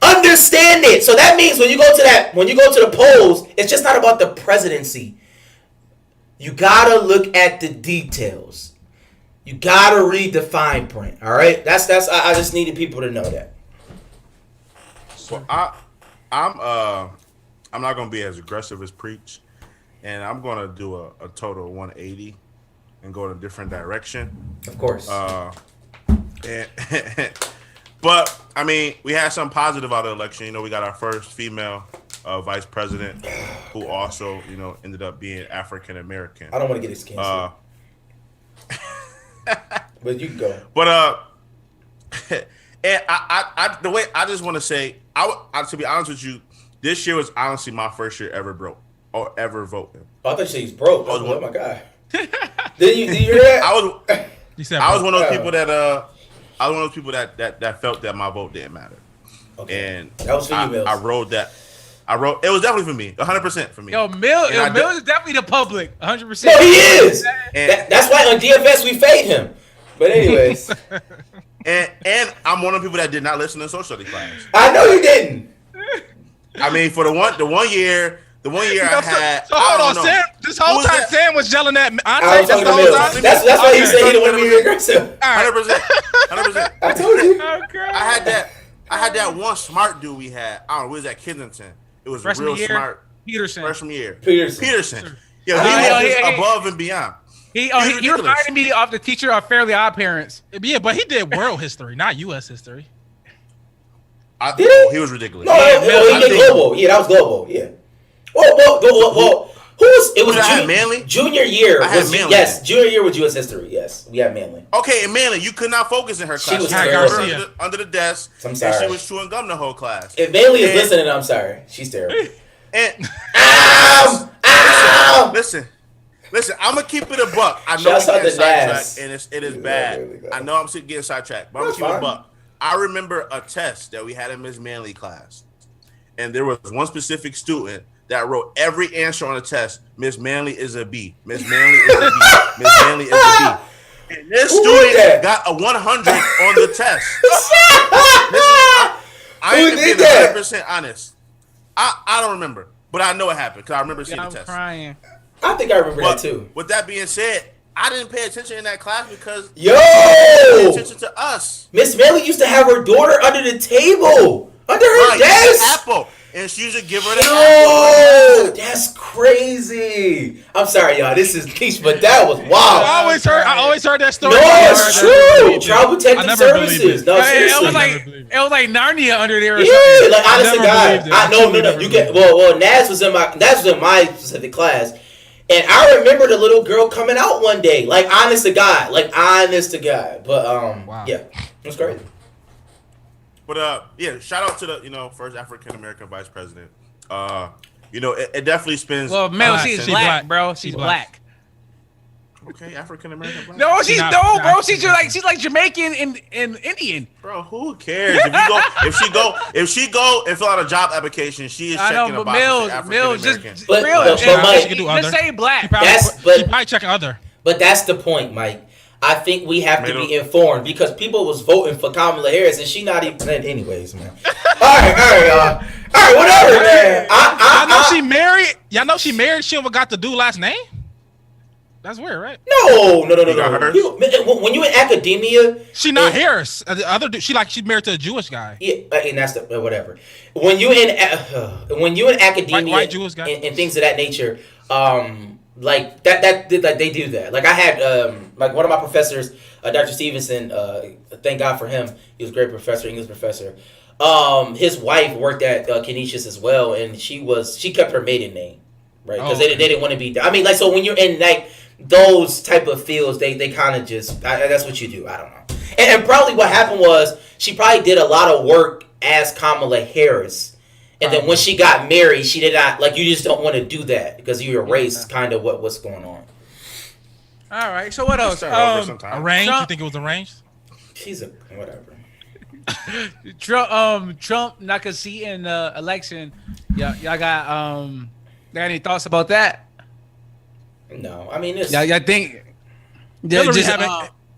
Understand it. So that means when you go to the polls, it's just not about the presidency. You gotta look at the details. You gotta read the fine print. All right, that's. I just needed people to know that. Well, I'm not gonna be as aggressive as Preach, and I'm gonna do a total 180 and go in a different direction. Of course. But I mean, we had some positive out of the election. We got our first female vice president, who also ended up being African American. I don't want to get his canceled. But you can go. But and I the way I just want to say, I to be honest with you, this year was honestly my first year ever voting. Oh, I thought you said he's broke. Oh my god. Did you hear that? I was one of those people that that felt that my vote didn't matter. Okay. And that was for you, Mills. I wrote that. It was definitely for me, 100% for me. Mills is definitely the public, 100%. No, he is. That's why on DFS we fade him. But anyways, and I'm one of the people that did not listen to social study class. I know you didn't. I mean, for the one year I had. So hold on, Sam. This whole time Sam was yelling at I Andre. was talking to Mills. That's why he said he didn't want to be aggressive. 100%. I told you. I had that one smart dude we had. I don't know, we was at Kensington. It was real smart. Peterson. Yo, he was above and beyond. He reminded me of the teacher of Fairly Odd Parents. Yeah, but he did world history, not U.S. history. He was ridiculous. No, he did global. Yeah, that was global. Yeah. Whoa. It was Manly? Junior year. Manly. Yes, junior year was U.S. history. Yes, we had Manly. Okay, and Manly, you could not focus in her class. She was terrible. Under the desk. I'm sorry. And she was chewing gum the whole class. If Manly is listening, I'm sorry. She's terrible. And Ow! Listen, I'm gonna keep it a buck. I know Shouts I'm out getting to Nas. sidetracked, and it is bad. Really I know I'm getting sidetracked, but I'm gonna keep it a buck. I remember a test that we had in Miss Manley class, and there was one specific student that wrote every answer on the test. Miss Manley is a B. Miss Manley is a B. Miss Manley is a B. And this student got a 100 on the test. I ain't being 100% honest. I don't remember, but I know it happened because I remember seeing the test. I'm crying. I think I remember that too. With that being said, I didn't pay attention in that class because Yo! they didn't pay attention to us. Miss Manley used to have her daughter under the table. Under her Like, Yes. apple, and she used to give her the Yo, apple. that's crazy. I'm sorry, y'all. This is niche, but that was I wild. always heard that story. No, it's true. Believed it. Child I Protective never believed Services. it. No, It seriously. was like Narnia under there. Or Yeah, something. like honest to never God. believed it. I I no, truly no. never You get believed well. Naz was in my specific class, and I remember the little girl coming out one day. Like honest to God. But Wow. yeah, it was crazy. But yeah, shout out to the first African American vice president. It definitely spins. Well, Mel, Black. she's She's black, black. bro. She's She's black. Okay, African American. Black. No, she's not- no, bro. not- She's like Jamaican and Indian. Bro, who cares? If she go and fill out a job application, she is I checking know, a but box that Mills, says African American. just But- real. but just, Mike- She could do just other. say black. She probably, But- she probably checking other. But that's the point, Mike. I think we have to be informed because people was voting for Kamala Harris and she not even. Anyways, man. All right, y'all. All right, whatever, man. I know she married. Y'all know she married. She got the dude last name. That's weird, right? No. You got hers? When you in academia, She not and- Harris. The other dude, she's married to a Jewish guy. Yeah, and that's the whatever. When you in academia White Jewish guy. and things of that nature, like that they do that. Like I had like one of my professors, Dr. Stevenson. Thank God for him. He was a great professor, English professor. His wife worked at Canisius as well, and she kept her maiden name, right? Because they didn't want to be. I mean, like so when you're in like those type of fields, they kind of just that's what you do. I don't know. And probably what happened was she probably did a lot of work as Kamala Harris. And then when she got married, she did not, like, you just don't want to do that because you erase kind of what's going on. All right. So what else? Arranged? You Trump- think it was arranged? She's a, whatever. Trump not conceding in the election. Y'all got any thoughts about that? No, I mean, it's, Y'all think?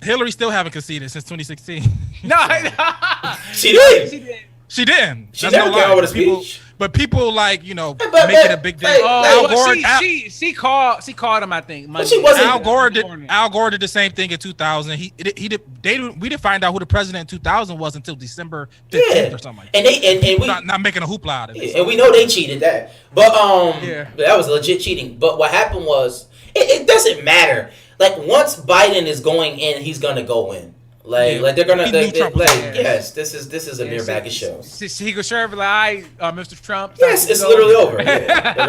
Hillary still haven't conceded since 2016. No, she did. she did. She didn't. She That's never no came lie. out with a People- speech. But people like but- make it a big deal. hey, Al hey, Gore, She called him, I think. But she wasn't- Al Gore did the same thing in 2000. We didn't find out who the president in 2000 was until December 15th or something like that. And we Not making a hoopla out of it. and we know they cheated that, but Yeah. that was legit cheating. But what happened was it doesn't matter. Like once Biden is going in, he's gonna go in. Like they're gonna He knew Trump was like there. yes, this is a mere bag of shows. He could serve like, Mr. Trump. Yes, it's literally over. Yeah.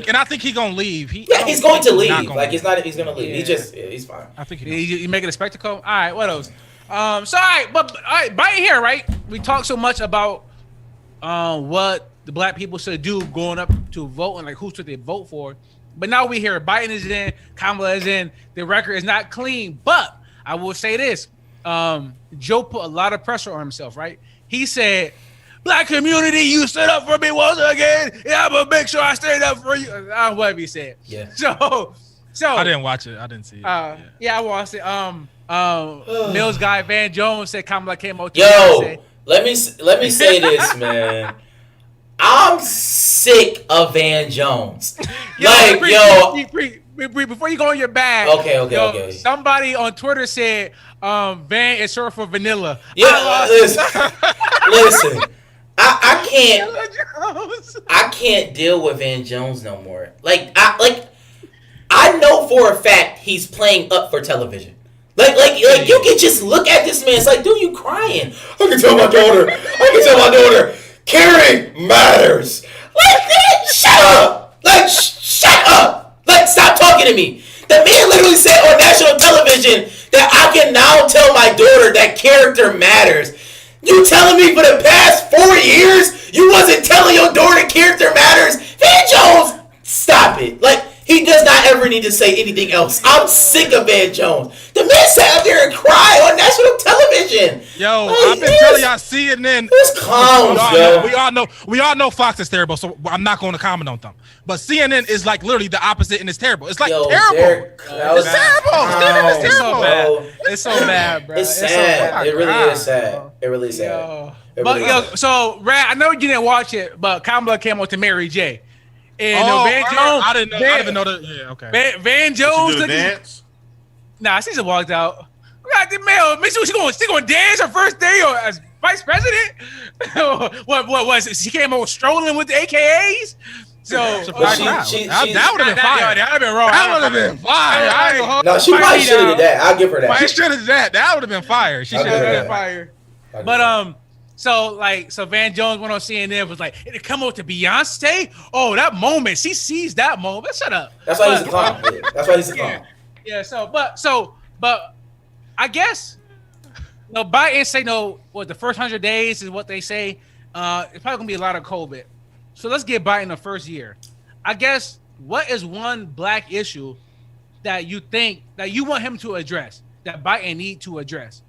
And I think he's gonna leave. Yeah, he's going to He's leave. not gonna Like leave. it's not. He's gonna leave. Yeah. He's fine. I think he You making a spectacle? All right, what else? So all right, Biden here, right? We talk so much about what the black people should do going up to vote and like who should they vote for. But now we hear Biden is in, Kamala is in. The record is not clean. But I will say this: Joe put a lot of pressure on himself, right? He said, "Black community, you stood up for me once again. Yeah, I'm gonna make sure I stand up for you." I don't know what he said. Yeah. So I didn't watch it. I didn't see it. yeah, I watched it. Mills guy Van Jones said Kamala came out. Yo, let me say this, man. I'm sick of Van Jones. Before you go on your bag. Okay. Somebody on Twitter said Van is short for vanilla. Yeah, listen. I can't deal with Van Jones no more. I know for a fact he's playing up for television. Like you can just look at this man. It's like, dude, you crying. I can tell my daughter. Caring matters. Like, shut up. Shut up. Like, stop talking to me. The man literally said on national television that I can now tell my daughter that character matters. You telling me for the past 4 years you wasn't telling your daughter character matters? Van Jones, stop it. Like, he does not ever need to say anything else. I'm sick of Van Jones. The man sat up there and cried on national television. Yo, Like, I've been telling y'all CNN. Those clowns, yo. We all know Fox is terrible, so I'm not going to comment on them. But CNN is like literally the opposite, and it's terrible. It's like Yo, terrible. it's It's terrible. CNN is It's so terrible. bad. It's so bad, bro. It's so sad. bad. It really God. is sad. It really is sad. Yo. It But really yo, is. so Rad, I know you didn't watch it, but Kamala came out to Mary J. And Van Jones, I didn't know that. Yeah, okay. Van Did you Jones, do the took his- dance? Nah, she just walked out. We got the mail. She going to dance her first day, or vice president? what was it? She came over strolling with the AKAs. So Surprise she- crowd. she- that she- would have been fire. That would have been wrong. That would have been fire. I ain't gonna hold- No, she Fire probably me should have down. did that. I'll give her that. She should have did that. That would have been fire. She I'll should give have her did that. that. fire. I'll give But her that. so Van Jones went on CNN, was like, "It come over to Beyonce." Oh, that moment, she sees that moment. Shut up. That's why he's a But- clown. Yeah, that's why he's a clown. Yeah. But I guess no. Biden say no. What the first 100 days is what they say. It's probably gonna be a lot of COVID. So let's get Biden the first year. I guess what is one black issue that you think that you want him to address that Biden need to address?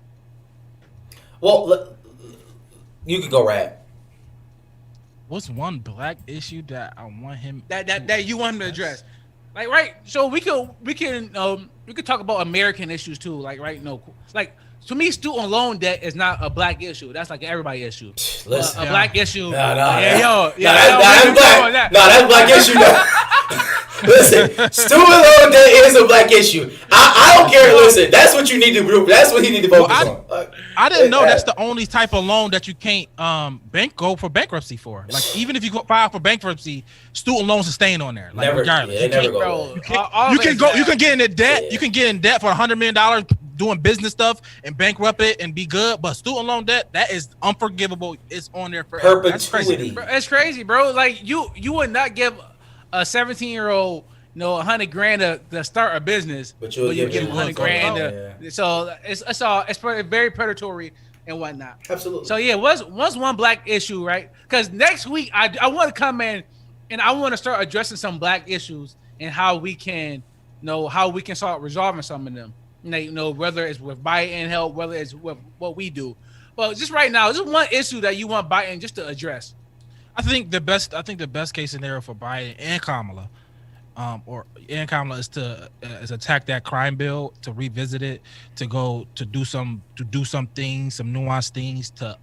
Well, you could go Rad. What's one black issue that I want him That you want him to address? Like right. So we can talk about American issues too. Like right. No. Like to me, student loan debt is not a black issue. That's like an everybody issue. Listen. A black issue. Nah, yeah, yo, yeah. that's black. Nah, that's black issue. No. Listen, student loan debt is a black issue. I don't care. Listen, that's what you need to do. That's what he need to focus on. I didn't know that's the only type of loan that you can't go for bankruptcy for. Like even if you go file for bankruptcy, student loans are staying on there. Like Never, regardless. yeah, they never go Bro, away. You can go. You can get in debt. Yeah. You can get in debt for $100 million doing business stuff and bankrupt it and be good. But student loan debt, that is unforgivable. It's on there forever. That's crazy. Perpetuity. Bro, it's crazy, bro. Like you would not give a 17-year-old, $100 grand to start a business, But you'll you give give him him 100 grand. yeah. So it's very predatory and whatnot. Absolutely. So yeah, what's one black issue, right? Because next week I want to come in and I want to start addressing some black issues and how we can start resolving some of them. Whether it's with Biden help, whether it's with what we do. But just right now, just one issue that you want Biden just to address. I think the best case scenario for Biden and Kamala, is to attack that crime bill, to revisit it, to do some things, some nuanced things, to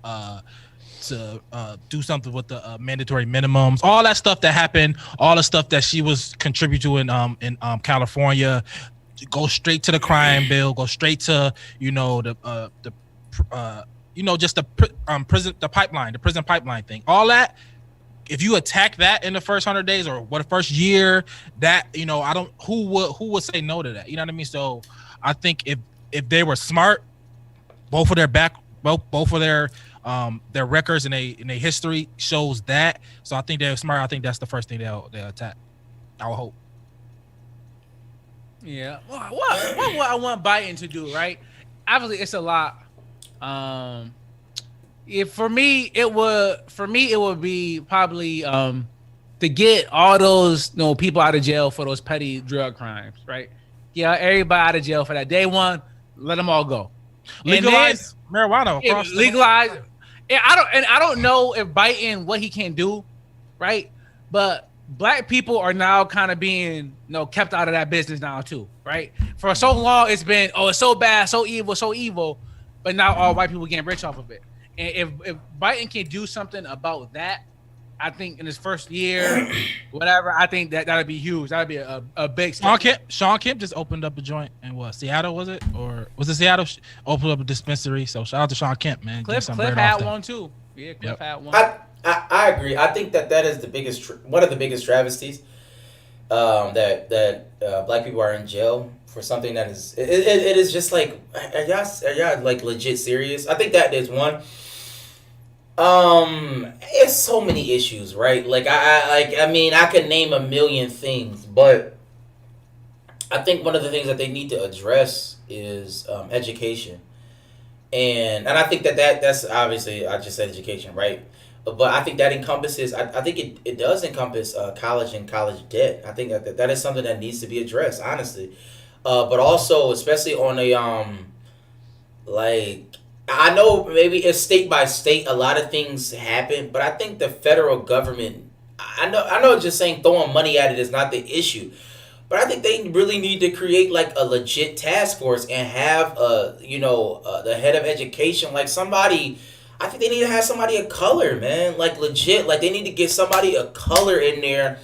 do something with the mandatory minimums, all that stuff that happened, all the stuff that she was contributing in California. Go straight to the crime bill. Go straight to the prison pipeline thing. All that. If you attack that in the first 100 days or the first year, that who would say no to that? You know what I mean? So I think if they were smart, both of their records and their history shows that. So I think they're smart. I think that's the first thing they'll attack. I would hope. Yeah. What I want Biden to do, right? Obviously, it's a lot. For me, it would be probably to get all those people out of jail for those petty drug crimes, right? Yeah, everybody out of jail for that. Day one, let them all go. Legalize marijuana. Yeah, Across legalize. I don't know if Biden what he can do, right? But black people are now kind of being kept out of that business now too, right? For so long it's been it's so bad, so evil, but now all white people getting rich off of it. And if Biden can do something about that, I think in his first year, whatever, I think that'd be huge. That'd be a big step. Sean Kemp just opened up a joint in Seattle, was it? Or was it Seattle? Opened up a dispensary. So shout out to Sean Kemp, man. Cliff had one too. Yeah, Cliff had one. I agree. I think that is the biggest, one of the biggest travesties, that black people are in jail for something that is it is just like are y'all like legit serious? I think that is one. It's so many issues, right? Like I could name a million things, but I think one of the things that they need to address is education, and I think that's obviously I just said education, right? But I think that encompasses. I think it does encompass college and college debt. I think that is something that needs to be addressed, honestly. But also, especially on a I know maybe it's state by state, a lot of things happen, but I think the federal government, I know just saying throwing money at it is not the issue, but I think they really need to create like a legit task force and have the head of education, like somebody. I think they need to have somebody of color, man, like legit, like they need to get somebody of color in there,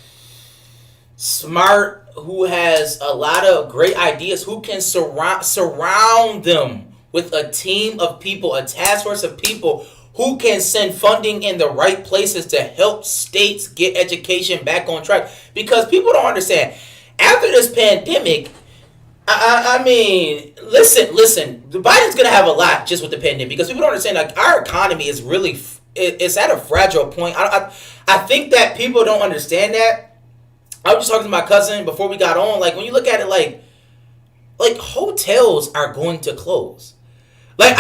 smart, who has a lot of great ideas, who can surround them with a team of people, a task force of people who can send funding in the right places to help states get education back on track. Because people don't understand. After this pandemic, I mean, listen. Biden's gonna have a lot just with the pandemic because people don't understand. Like our economy is really, it's at a fragile point. I think that people don't understand that. I was just talking to my cousin before we got on. Like when you look at it, like hotels are going to close. Like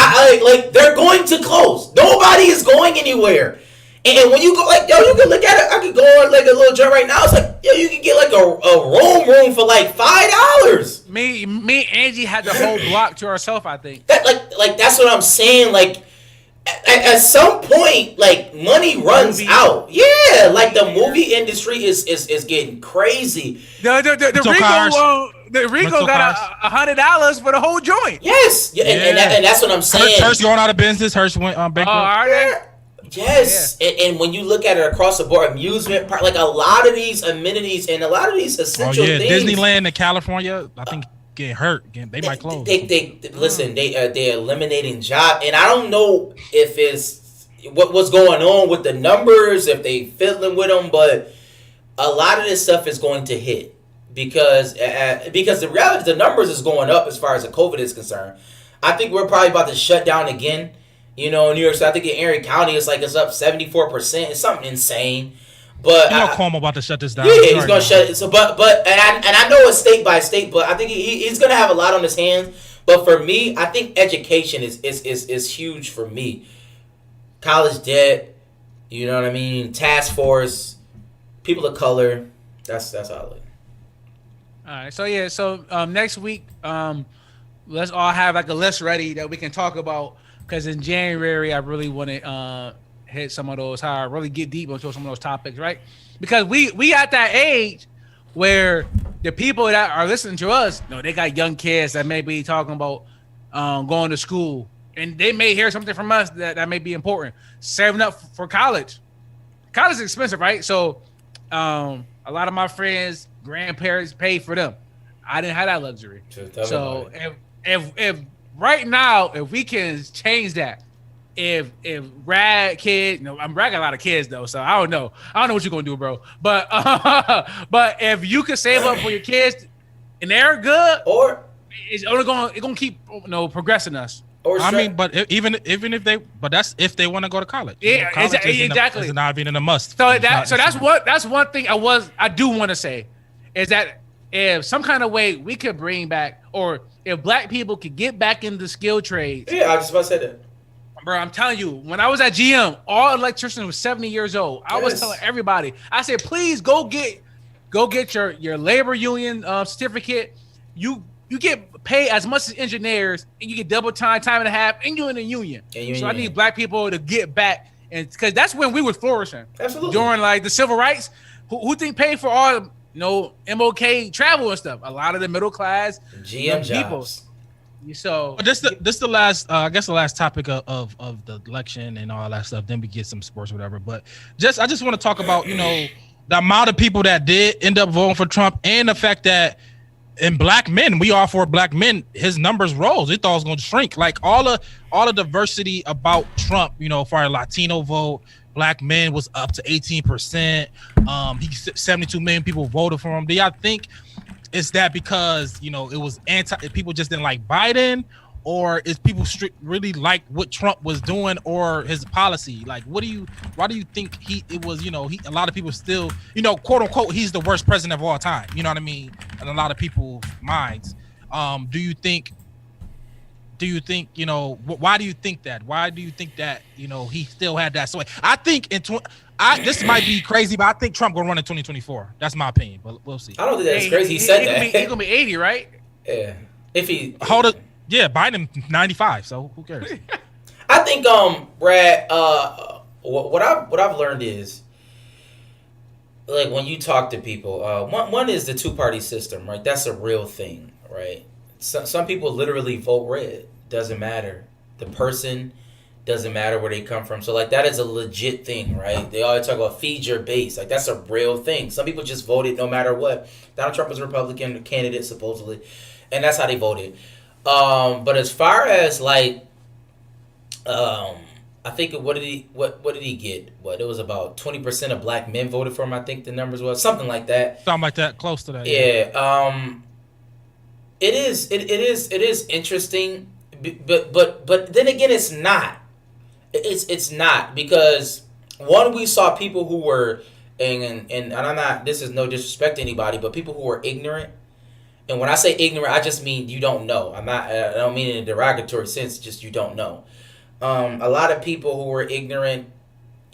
they're going to close. Nobody is going anywhere. And when you go, like, yo, you can look at it. I could go on like a little joint right now. It's like, yo, you can get like a room for like $5. Me, Angie had the whole block to herself. I think That like that's what I'm saying. Like at some point, like money runs out. Yeah, like the movie industry is getting crazy. The Rico got $100 for the whole joint. Yes, yeah, and that's what I'm saying. Hearst going out of business. Hearst went bankrupt. Are they? Yes, yeah. And when you look at it across the board, amusement park, like a lot of these amenities and a lot of these essential things. Disneyland in California, I think get hurt. They might close. They listen. They're eliminating jobs, and I don't know if it's what's going on with the numbers, if they fiddling with them, but a lot of this stuff is going to hit because the reality, the numbers is going up as far as the COVID is concerned. I think we're probably about to shut down again. You know, in New York City, I think in Erie County, it's up 74%. It's something insane. But Cuomo about to shut this down. Yeah, he's gonna shut it. So, but I know it's state by state, but I think he's gonna have a lot on his hands. But for me, I think education is huge for me. College debt, you know what I mean? Task force, people of color. That's all. All right. So next week, let's all have like a list ready that we can talk about. Because in January, I really want to hit some of those hard, really get deep into some of those topics, right? Because we at that age where the people that are listening to us, they got young kids that may be talking about going to school, and they may hear something from us that may be important. Saving up for college. College is expensive, right? So a lot of my friends, grandparents paid for them. I didn't have that luxury. So if right now, if we can change that, if Rad kid, I'm bragging a lot of kids though, so I don't know what you're gonna do, bro. But but if you can save up for your kids and they're good, or it's gonna keep progressing us. But that's if they want to go to college. Yeah, exactly. It's not being a must. So that's one thing I do want to say is that if some kind of way we could bring back, or if black people could get back into skilled trades. Yeah, I was just about to say that. Bro, I'm telling you, when I was at GM, all electricians were 70 years old. I was telling everybody, I said, please go get your labor union certificate. You get paid as much as engineers, and you get double time and a half, and you're in a union. I need black people to get back, and because that's when we were flourishing. Absolutely. During like the civil rights, who think paid for all MLK travel and stuff? A lot of the middle class GM people. jobs. So this the last I guess the last topic of the election and all that stuff. Then we get some sports, whatever. But I just want to talk about the amount of people that did end up voting for Trump, and the fact that in black men, we all for black men, his numbers rose. We thought it was going to shrink. Like all the diversity about Trump, for our Latino vote, black men was up to 18%. 72 million people voted for him. Do y'all think is that because it was people just didn't like Biden, or is people really like what Trump was doing or his policy? Like, why do you think a lot of people still, quote unquote, he's the worst president of all time? You know what I mean? In a lot of people's minds. Do you think, why do you think that? Why do you think that, he still had that sway? I think this might be crazy, but I think Trump gonna run in 2024. That's my opinion, but we'll see. I don't think that's crazy. He said that. He's gonna be 80, right? Yeah. If he yeah, Biden 95. So who cares? I think Brad, what I've learned is, like, when you talk to people, one is the two-party system, right? That's a real thing, right? Some people literally vote red. Doesn't matter. The person doesn't matter where they come from. So, like, that is a legit thing, right? They always talk about feed your base. Like, that's a real thing. Some people just voted no matter what. Donald Trump was a Republican candidate, supposedly, and that's how they voted. But as far as, like, I think what did he get? What, it was about 20% of black men voted for him. I think the numbers was something like that. Something like that, close to that. Yeah. It is interesting, but then again, it's not. It's not, because one, we saw people who were and I'm not. This is no disrespect to anybody, but people who were ignorant. And when I say ignorant, I just mean you don't know. I don't mean in a derogatory sense. Just you don't know. A lot of people who were ignorant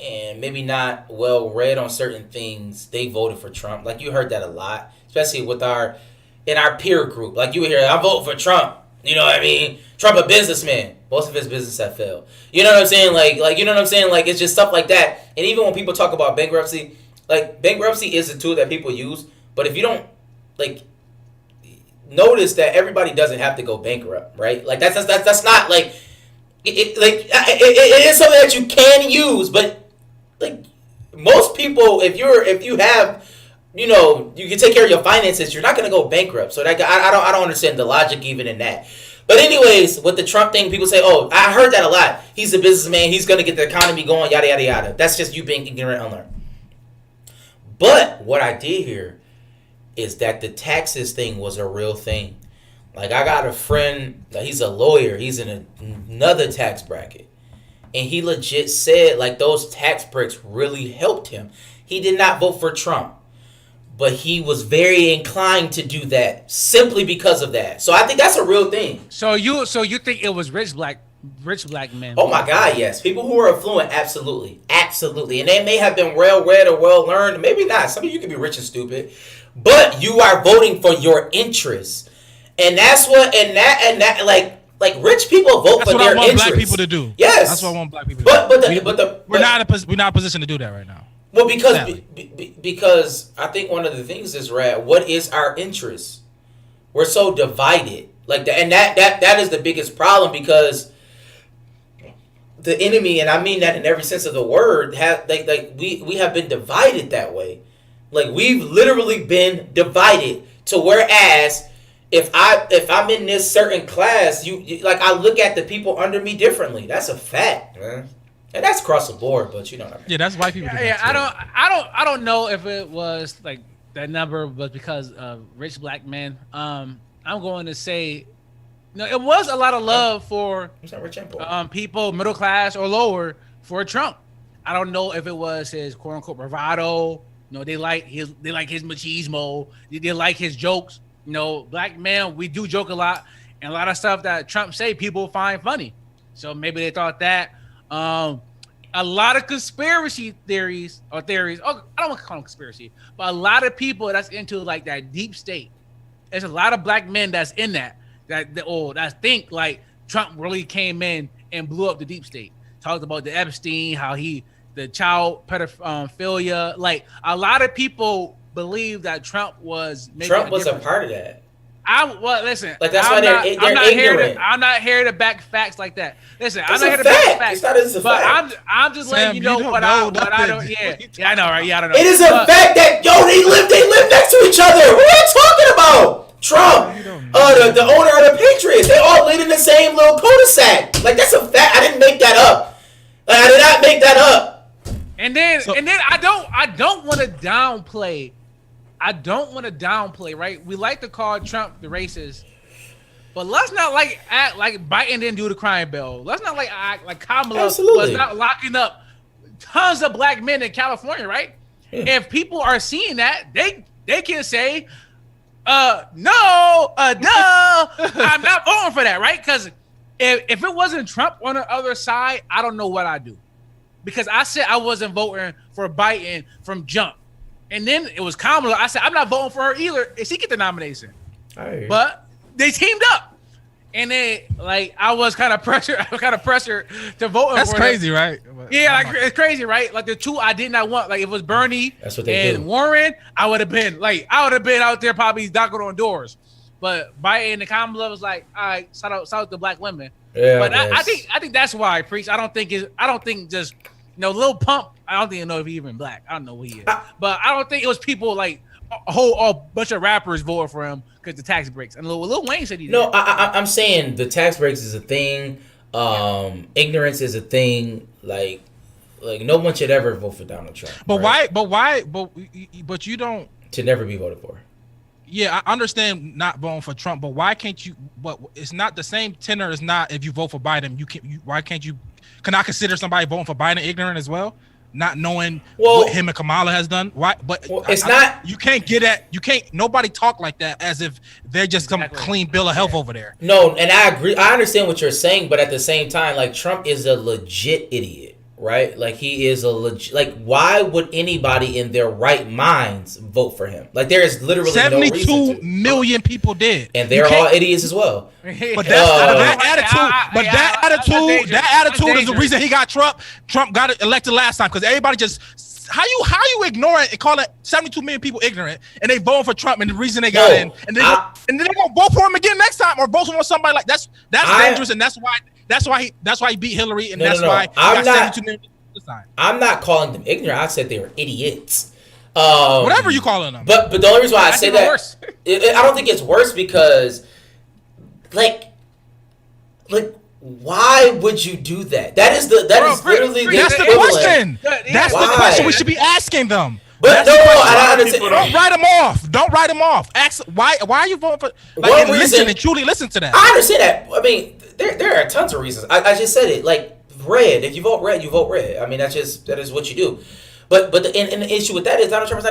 and maybe not well read on certain things, they voted for Trump. Like, you heard that a lot, especially with in our peer group. Like, you hear, I vote for Trump. You know what I mean? Trump a businessman. Most of his business have failed. You know what I'm saying? Like you know what I'm saying? Like, it's just stuff like that. And even when people talk about bankruptcy, like, bankruptcy is a tool that people use. But if you don't, like, notice that everybody doesn't have to go bankrupt, right? Like, that's not like it is something that you can use, but like most people, if you have, you know, you can take care of your finances, you're not gonna go bankrupt. So that I don't understand the logic even in that. But anyways, with the Trump thing, people say, "Oh, I heard that a lot. He's a businessman. He's gonna get the economy going. Yada yada yada." That's just you being ignorant and unlearned. But what I did hear is that the taxes thing was a real thing. Like, I got a friend, he's a lawyer, he's in another tax bracket. And he legit said, like, those tax breaks really helped him. He did not vote for Trump, but he was very inclined to do that simply because of that. So I think that's a real thing. So you think it was rich black men? Oh my God, yes. People who are affluent, absolutely. Absolutely. And they may have been well read or well learned. Maybe not. Some of you can be rich and stupid. But you are voting for your interests. And that's what, and that, like rich people vote for their interests. That's what I want black people to do. Yes, that's what I want black people to do. We're not in a position to do that right now. Well, because I think one of the things is, Rad, what is our interest? We're so divided, like that, and that is the biggest problem, because the enemy, and I mean that in every sense of the word, we have been divided that way. Like, we've literally been divided to whereas. If I'm in this certain class, you like, I look at the people under me differently. That's a fact, man. And that's across the board, but you know what I mean. Yeah, that's white people. Yeah, I don't know if it was like that number was because of rich black men. I'm going to say, no, it was a lot of love for people middle class or lower for Trump. I don't know if it was his quote unquote bravado. You know, they like his machismo. They like his jokes. You know, black men, we do joke a lot, and a lot of stuff that Trump say people find funny. So maybe they thought that. A lot of conspiracy theories. Oh, I don't want to call them conspiracy, but a lot of people that's into like that deep state. There's a lot of black men that's in that think like Trump really came in and blew up the deep state. Talked about the Epstein, how the child pedophilia. Like, a lot of people believe that Trump was a part of that. Listen. Like, that's why they're ignorant. I'm not here to back facts like that. Listen, I'm not here to back facts. It's not as a fact. I'm just letting you know what I don't. Yeah, I know, right? Yeah, I don't know. It is a fact that they live next to each other. What are you talking about? Trump, the owner of the Patriots, they all live in the same little cul-de-sac. Like, that's a fact. I didn't make that up. Like, I did not make that up. And then I don't want to downplay. Right? We like to call Trump the racist, but let's not act like Biden didn't do the crime bill. Let's not act like Kamala was not locking up tons of black men in California, right? Yeah. If people are seeing that, they can say, no, I'm not voting for that, right? Because if it wasn't Trump on the other side, I don't know what I'd do. Because I said I wasn't voting for Biden from jump. And then it was Kamala. I said, I'm not voting for her either if she get the nomination. But they teamed up. And then, I was kind of pressured to vote. That's crazy, right? Yeah, it's crazy, right? Like, the two I did not want. Like, if it was Bernie and Warren, I would have been out there probably knocking on doors. But Biden and Kamala was like, all right, shout out to black women. Yeah, but I think that's why I preach. I don't think just Lil Pump. I don't even know if he even black. I don't know who he is. But I don't think it was people like a whole bunch of rappers voted for him because the tax breaks. And Lil Wayne said he did. No, I'm saying the tax breaks is a thing. Ignorance is a thing. Like no one should ever vote for Donald Trump. But right? But you don't. To never be voted for. Yeah, I understand not voting for Trump, but why can't you? But it's not the same tenor. Is not if you vote for Biden. Why can't you? Can I consider somebody voting for Biden ignorant as well? Not knowing what him and Kamala has done. Why? But it's not. You can't get at. You can't. Nobody talk like that as if they're just some clean bill of health over there. No, and I agree. I understand what you're saying, but at the same time, like Trump is a legit idiot, right? Like he is a legit. Like why would anybody in their right minds vote for him? Like there is literally 72 no reason to. million people did, And they're all idiots as well. But that attitude is the reason he got Trump. Trump got elected last time because everybody just how you ignore it and call it 72 million people ignorant and they vote for Trump and the reason they got in and then they're gonna vote for him again next time or vote for somebody like that's dangerous and that's why he beat Hillary and why he got 72 million people this time. I'm not calling them ignorant. I said they were idiots. Whatever you calling them. But the only reason why I say that I don't think it's worse because like why would you do that? That is literally that's the question. That's the question we should be asking them. But I understand. Don't write them off. Ask why are you voting for? Like, listen and truly listen to that. I understand that. I mean, there are tons of reasons. I just said it. Like red. If you vote red, you vote red. I mean, that is what you do. But the issue with that is Donald Trump is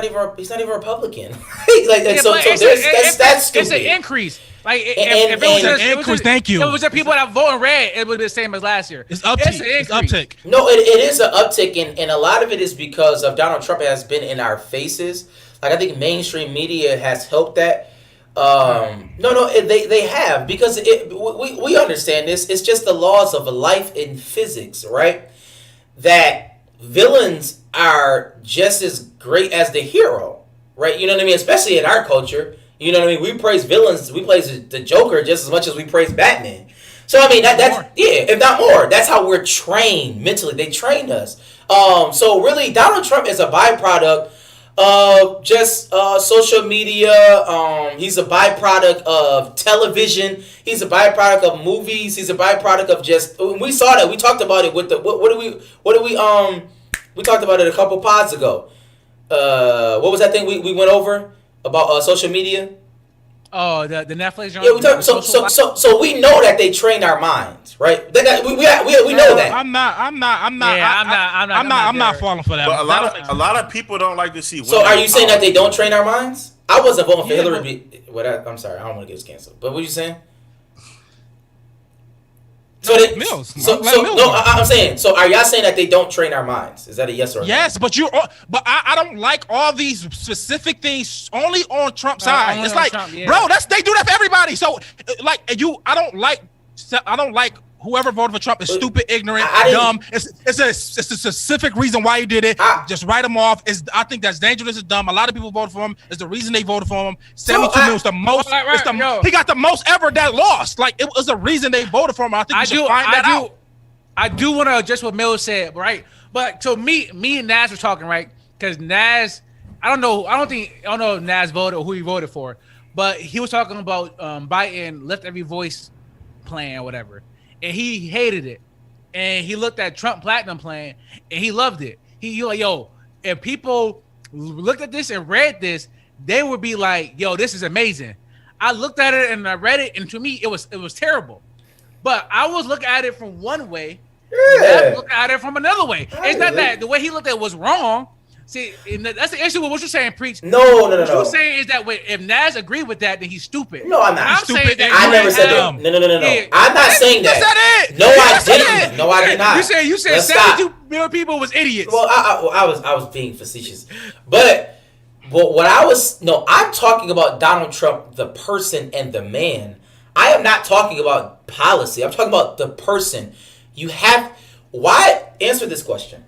not even a Republican. That's stupid. It's an increase. Like if it was an increase, thank you. If it was the people that voting red, it would be the same as last year. It's uptick. No, it is an uptick, and a lot of it is because of Donald Trump has been in our faces. Like I think mainstream media has helped that. They have because we understand this. It's just the laws of life and physics, right? That villains are just as great as the hero, right? You know what I mean? Especially in our culture. You know what I mean? We praise villains. We praise the Joker just as much as we praise Batman. So I mean if not more. That's how we're trained mentally. They trained us. So really, Donald Trump is a byproduct of just social media. He's a byproduct of television. He's a byproduct of movies. He's a byproduct of just. We saw that. We talked about it with the. We talked about it a couple pods ago. What was that thing we went over? About social media. Oh, the Netflix. Yeah, we talk, so we know that they train our minds, right? We know that. I'm not falling for that. But a lot of people don't like to see women. So are you saying that they don't train our minds? I wasn't voting for Hillary. I'm sorry, I don't want to get this canceled. But what are you saying? I'm saying. So, are y'all saying that they don't train our minds? Is that a yes or a no? Yes, but I don't like all these specific things only on Trump's side. It's like, Trump, bro, they do that for everybody. So, I don't like whoever voted for Trump is stupid, ignorant, dumb. It's a specific reason why he did it. Just write him off. I think that's dangerous and dumb. A lot of people voted for him. It's the reason they voted for him. 72 million is the most. He got the most ever that lost. Like it was a reason they voted for him. I think we should find that out. I do want to adjust what Mills said, right? But so me and Naz were talking, right? Because Naz, I don't know if Naz voted or who he voted for, but he was talking about Biden Lift Every Voice plan or whatever. And he hated it. And he looked at Trump Platinum plan and he loved it. He like, yo, if people looked at this and read this, they would be like, yo, this is amazing. I looked at it and I read it, and to me, it was terrible. But I was looking at it from one way, and look at it from another way. It's not that the way he looked at it was wrong. See, that's the issue with what you're saying, Preach. No. What you're saying is that if Naz agreed with that, then he's stupid. No, I'm not. I'm saying that I never said that. No. Yeah. I'm not saying that. Said it. No, I didn't. No, I did not. You said 72 million people was idiots. Well, I was being facetious, but what I'm talking about Donald Trump, the person and the man. I am not talking about policy. I'm talking about the person. Why answer this question?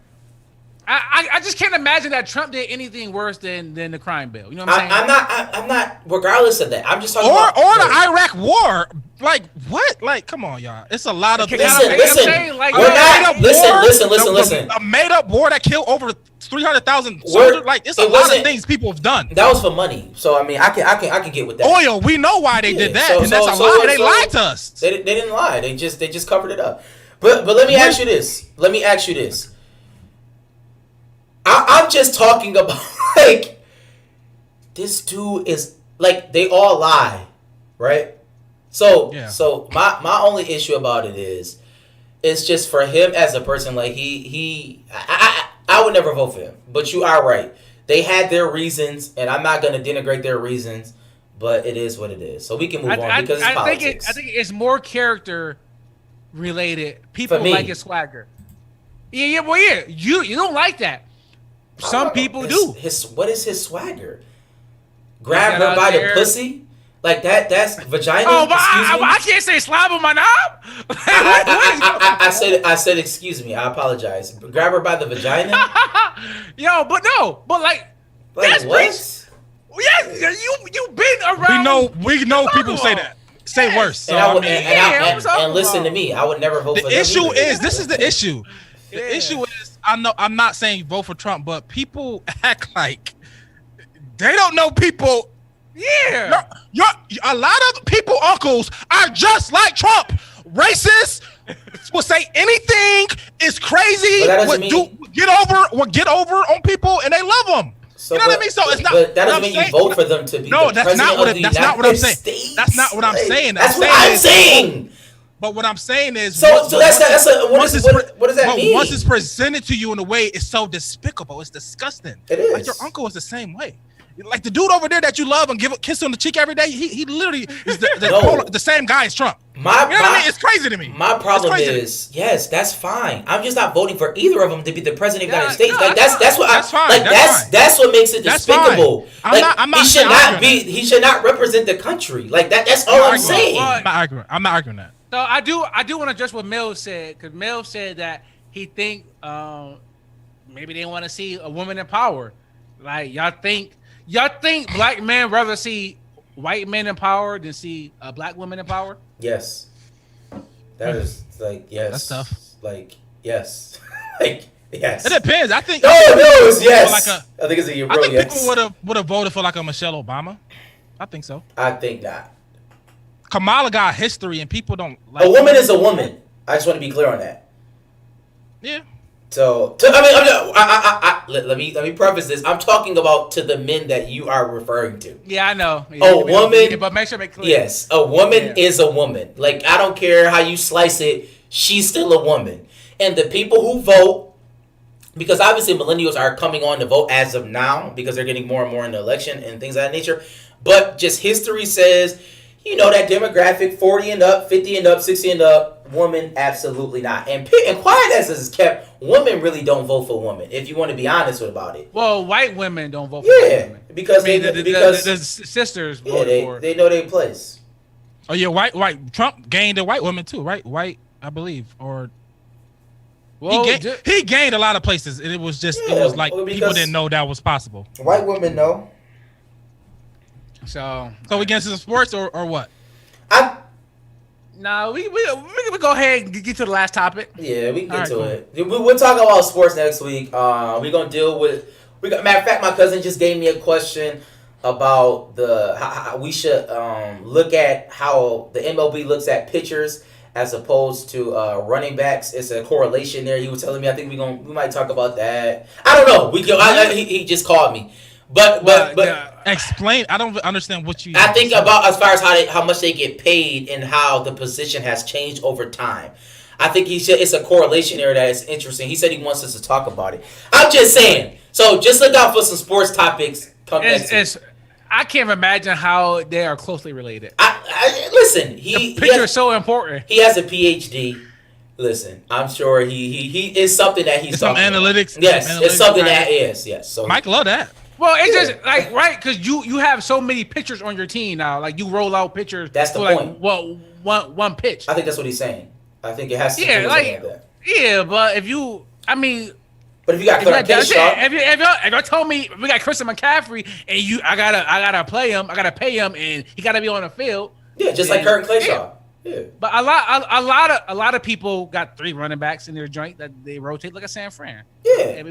I just can't imagine that Trump did anything worse than the crime bill. You know what I'm saying? I'm not. Regardless of that, I'm just talking about the Iraq War. Like what? Like come on, y'all. It's a lot of listen. A made up war that killed over 300,000 soldiers. Like it's a lot of things people have done. That was for money. So I mean, I can get with that. Oil. We know why they did that, and that's a lie. They lied to us. They didn't lie. They just covered it up. But let me ask you this. I'm just talking about like this dude is like they all lie, right? So my only issue about it is it's just for him as a person. Like I would never vote for him. But you are right. They had their reasons, and I'm not going to denigrate their reasons. But it is what it is. So we can move on because it's politics. I think it's more character related. People like his swagger. Yeah. You don't like that. Some people do. What is his swagger? Grab her by the pussy? Like that's vagina? Oh, but I can't say slap on my knob. I said excuse me. I apologize. Grab her by the vagina? Yo, but like that's what? Yes, you've been around. We know people say that. Say worse. So, and listen to me. I would never vote for him. The issue is this is the issue. The issue is I'm not saying vote for Trump, but people act like they don't know people. Yeah. A lot of people uncles are just like Trump. Racist, will say anything is crazy. Get over on people and they love them. So, you know what I mean? So it's not. But that doesn't mean you vote for them to be. No, the that's not what. That's not what I'm saying. That's not what I'm saying. That's what I'm saying. But what I'm saying is, what does that mean? Once it's presented to you in a way, it's so despicable. It's disgusting. It is. Like your uncle is the same way. Like the dude over there that you love and give a kiss on the cheek every day. He literally is the same guy as Trump. You know what I mean? It's crazy to me. My problem is, yes, that's fine. I'm just not voting for either of them to be the president of the United States. Like that's what that's fine. That's what makes it despicable. I'm not he should not represent the country. Like that's all I'm saying. I'm not arguing that. So I do want to address what Mills said, because Mills said that he think maybe they want to see a woman in power. Like y'all think black men rather see white men in power than see a black woman in power? Yes. That is like yes. That's tough. Like yes. Like yes. It depends. I think it's yes. I think it's a real I think yes. people would have voted for like a Michelle Obama. I think so. I think not. Kamala got history and people don't like a woman is a woman. I just want to be clear on that. Yeah. So I mean, let me preface this. I'm talking about to the men that you are referring to. Yeah, I know. A woman, but make sure make clear. Yes, a woman is a woman. Like I don't care how you slice it, she's still a woman. And the people who vote, because obviously millennials are coming on to vote as of now because they're getting more and more in the election and things of that nature. But just history says, you know, that demographic 40 and up, 50 and up, 60 and up. Woman, absolutely not. And quiet as this is kept, women really don't vote for women. If you want to be honest about it. Well, white women don't vote for white women. Because the sisters voted for. They know their place. Oh yeah, white. Trump gained a white woman too, right? White, I believe, or. Well, he gained a lot of places. It was just it was like people didn't know that was possible. White women know. So we get into sports or what? No, we go ahead and get to the last topic. Yeah, we can get to it. We'll talk about sports next week. We're gonna deal with. Matter of fact, my cousin just gave me a question about how we should look at how the MLB looks at pitchers as opposed to running backs. It's a correlation there. He was telling me. I think we might talk about that. I don't know. He just called me. But explain. I don't understand what you. I think about as far as how much they get paid and how the position has changed over time. I think he said it's a correlation there that is interesting. He said he wants us to talk about it. I'm just saying. So just look out for some sports topics. Next week. I can't imagine how they are closely related. Listen. The picture is so important. He has a PhD. Listen, I'm sure he is something that he's talking some analytics. About. Yes, it's something that is. Yes. So Mike love that. Well, it's just like right because you have so many pitchers on your team now. Like you roll out pitchers. That's the point. Like one pitch. I think that's what he's saying. I think it has to. Yeah, like that. But if you, But if you got Clark Kershaw, if you told me we got Christian McCaffrey and I gotta play him, I gotta pay him, and he gotta be on the field. Yeah, just like Curtin Kershaw. Yeah. But a lot of people got 3 running backs in their joint that they rotate like a San Fran. Yeah.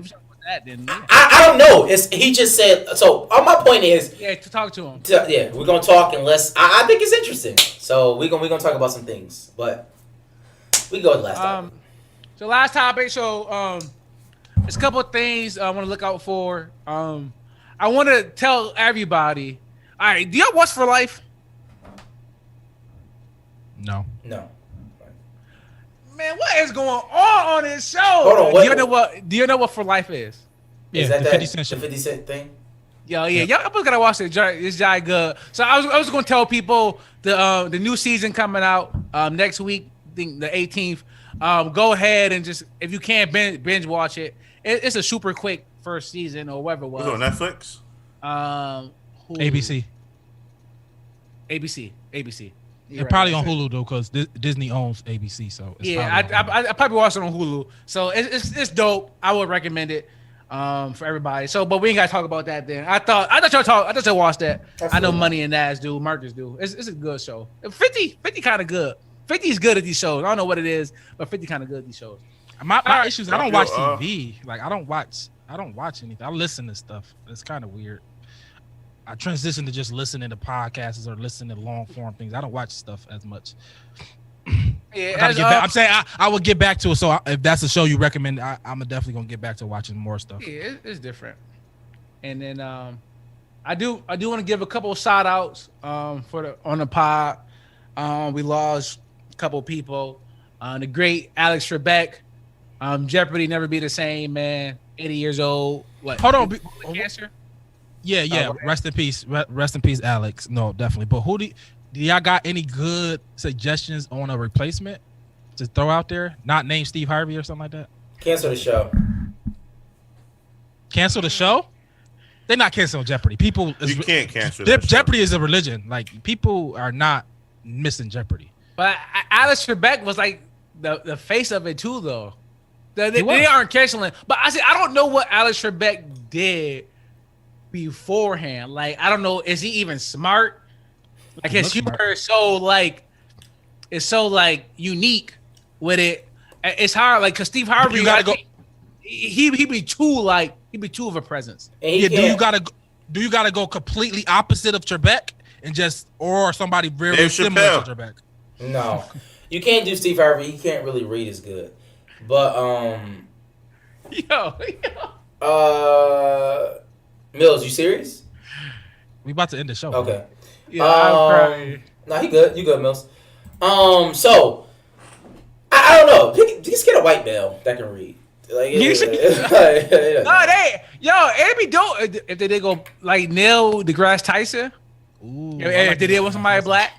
That, then, yeah. I don't know. He just said so. My point is, to talk to him. We're gonna talk unless I think it's interesting. So we're gonna talk about some things, but we go to the last topic. So last topic. So there's a couple of things I want to look out for. I want to tell everybody. All right, do y'all watch For Life? No. No. Man, what is going on this show? Hold on, Do you know what For Life is? Yeah, Is that the 50 Cent the shit. 50 Cent thing? Yo, yeah, y'all gotta watch it. It's jolly good. So I was gonna tell people the new season coming out next week, I think the 18th. Go ahead and just, if you can't binge watch it. It's a super quick first season or whatever it was. Was it on Netflix? Hulu. ABC. ABC. It's probably on Hulu though, because Disney owns ABC. So it's I probably watched it on Hulu. So it's dope. I would recommend it for everybody. So, but we ain't gotta talk about that then. I thought y'all watched that. Absolutely. I know Money and Nas do, Marcus do. It's a good show. 50 kind of good. 50 is good at these shows. I don't know what it is, but 50 kind of good at these shows. My issue is I don't watch TV. Like I don't watch anything. I listen to stuff. It's kind of weird. I transition to just listening to podcasts or listening to long form things. I don't watch stuff as much. Yeah, I'm saying I will get back to it. So if that's a show you recommend, I'm definitely gonna get back to watching more stuff. Yeah, it's different. And then I do want to give a couple of shout outs on the pod. We lost a couple of people. The great Alex Trebek. Jeopardy never be the same, man. 80 years old. What? Hold on. Cancer? Yeah. Okay. Rest in peace. Rest in peace, Alex. No, definitely. But do y'all got any good suggestions on a replacement to throw out there? Not named Steve Harvey or something like that? Cancel the show. Cancel the show? They're not canceling Jeopardy. People, You can't cancel that Jeopardy is a religion. Like people are not missing Jeopardy. But Alex Trebek was like the face of it too, though. They was. aren't canceling. But I don't know what Alex Trebek did beforehand. Like, I don't know. Is he even smart? Like, his humor is so unique with it. It's hard, like, because Steve Harvey, You gotta go. He be too of a presence. And he Yeah, can't- do you gotta go completely opposite of Trebek and just or somebody very Dave similar Chappelle. to Trebek? No, you can't do Steve Harvey. He can't really read as good. But Mills, you serious? We about to end the show. Okay. Yeah, I'm crying. No, he good. You good, Mills? So I don't know. Just get a white male that can read. Like, It'd be dope if they did go like Neil deGrasse Tyson. Ooh, If they did with somebody black.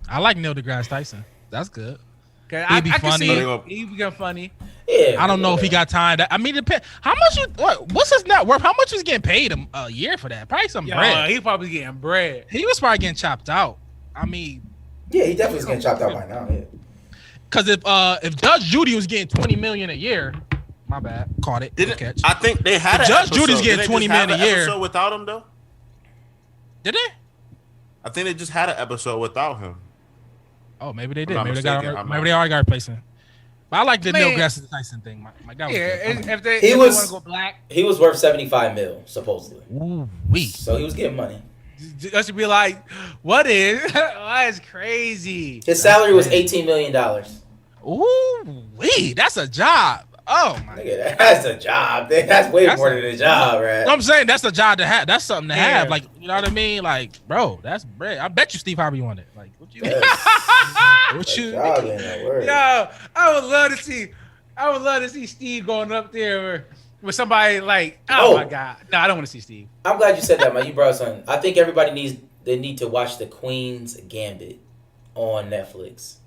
I like Neil deGrasse Tyson. That's good. Okay, He'd be I can funny. see he'd become funny. Yeah, I don't know if he got time. I mean, depend. How much? What's his net worth? How much was getting paid him a year for that? Probably some bread. He probably getting bread. He was probably getting chopped out. I mean, Yeah, he definitely is getting chopped out by now. Yeah. because if Judge Judy was getting $20 million a year, my bad, caught it. Good catch. I think they had If an Judge episode. Judy's getting Didn't they just 20 have million an a year. episode without him though. Did they? I think they just had an episode without him. Oh, maybe they did. not Maybe mistaken. they already got replacement. But I like the Man. Neil deGrasse Tyson thing. My guy was Yeah, good. if they He want was- to go black, He was worth 75 mil supposedly. Ooh wee. So he was getting money. that should be like, what is? That's crazy. His salary was $18 million. Ooh wee. That's a job. Oh my. Nigga, that's a job. That's way That's more than a job, right? I'm saying that's a job to have. That's something to have. Yeah. Like, you know what I mean? Like, bro, that's bread. I bet you Steve Harvey won it. Like, what you? What you? Job ain't no word. Yo, I would love to see Steve going up there with somebody like, oh my God. No, I don't want to see Steve. I'm glad you said that, man. You brought something. I think everybody need to watch The Queen's Gambit on Netflix.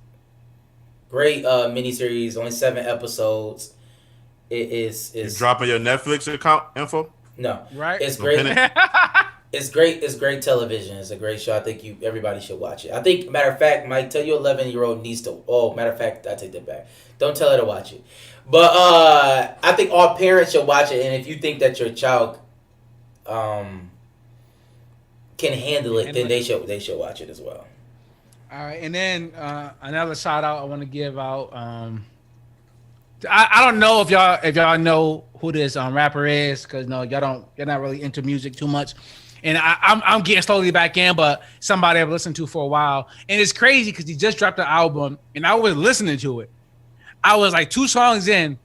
Great miniseries, only 7 episodes. It is You dropping your Netflix account info? no, Right? It's No great. penny? It's great. It's great television. It's a great show. I think everybody should watch it. I think, matter of fact, Mike, tell your 11-year-old needs to. Oh, matter of fact, I take that back. Don't tell her to watch it. But I think all parents should watch it. And if you think that your child can handle it, then they should watch it as well. All right, and then another shout out I want to give out. I don't know if y'all know who this rapper is, because no, you're not really into music too much, and I'm getting slowly back in, but somebody I've listened to for a while, and it's crazy because he just dropped an album and I was listening to it. I was like 2 songs in,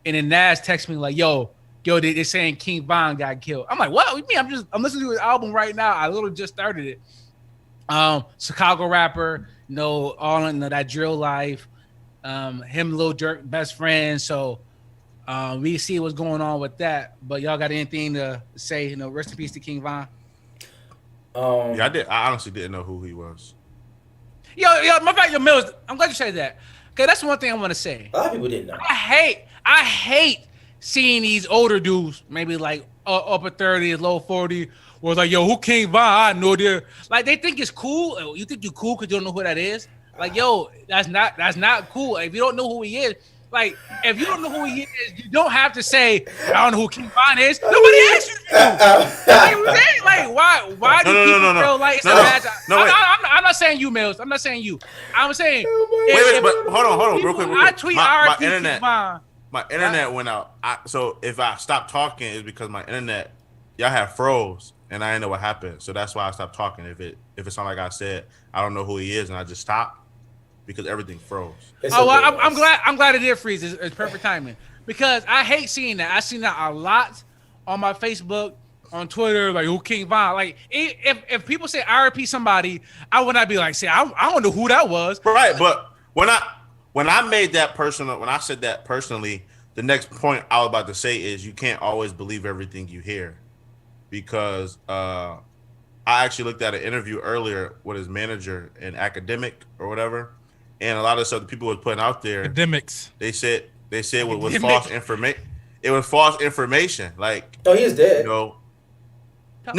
and then Nas texted me like, "Yo, they're saying King Von got killed." I'm like, "What? What do you mean? I'm listening to his album right now. I literally just started it." Chicago rapper, all in that drill life. Him, Lil Durk, best friend. So we see what's going on with that. But y'all got anything to say? Rest in peace to King Von. Yeah, I honestly didn't know who he was. Yo, my fact, yo, Mills. I'm glad you said that. Okay, that's one thing I want to say. A lot of people didn't know. I hate seeing these older dudes, maybe like upper 30s, low 40, was like, yo, who King Von? I know they're like, they think it's cool. You think you're cool because you don't know who that is? Like, yo, that's not cool. If you don't know who he is, like, if you don't know who he is, you don't have to say, I don't know who King Von is. Nobody asked you to. Like, why do people feel like it's a bad time? I'm not saying you, Mills. I'm not saying you. I'm saying, wait, but hold on, real quick. I tweet my RIP internet, King Von. my internet went out. So if I stopped talking, it's because my internet, y'all have froze, and I didn't know what happened. So that's why I stopped talking. If it's not like I said, I don't know who he is, and I just stopped because everything froze. I'm glad it did freeze. It's perfect timing because I hate seeing that. I seen that a lot on my Facebook, on Twitter, like who King Von. Like if people say RIP somebody, I would not be like, say I don't know who that was. Right, but when I made that personal, when I said that personally, the next point I was about to say is you can't always believe everything you hear, because I actually looked at an interview earlier with his manager in Academic or whatever, and a lot of stuff that people were putting out there, Academics, they said it was false information. It was false information. Like, he is dead. No,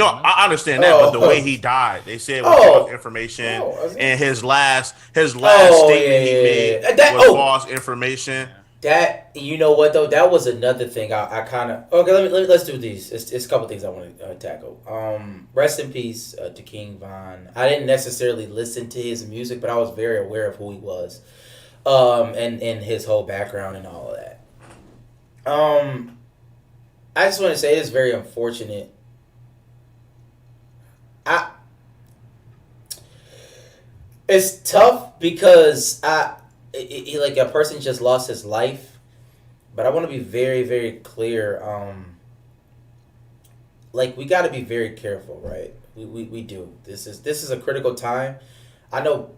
I understand that, but the way he died, they said it was false information, and his last statement he made was false information. That, you know what though, that was another thing. I kind of let's do these. It's a couple things I want to tackle. Rest in peace to King Von. I didn't necessarily listen to his music, but I was very aware of who he was, and his whole background and all of that. I just want to say it's very unfortunate. It's tough because like a person just lost his life, but I want to be very, very clear. Like, we got to be very careful, right? We do. This is a critical time. I know,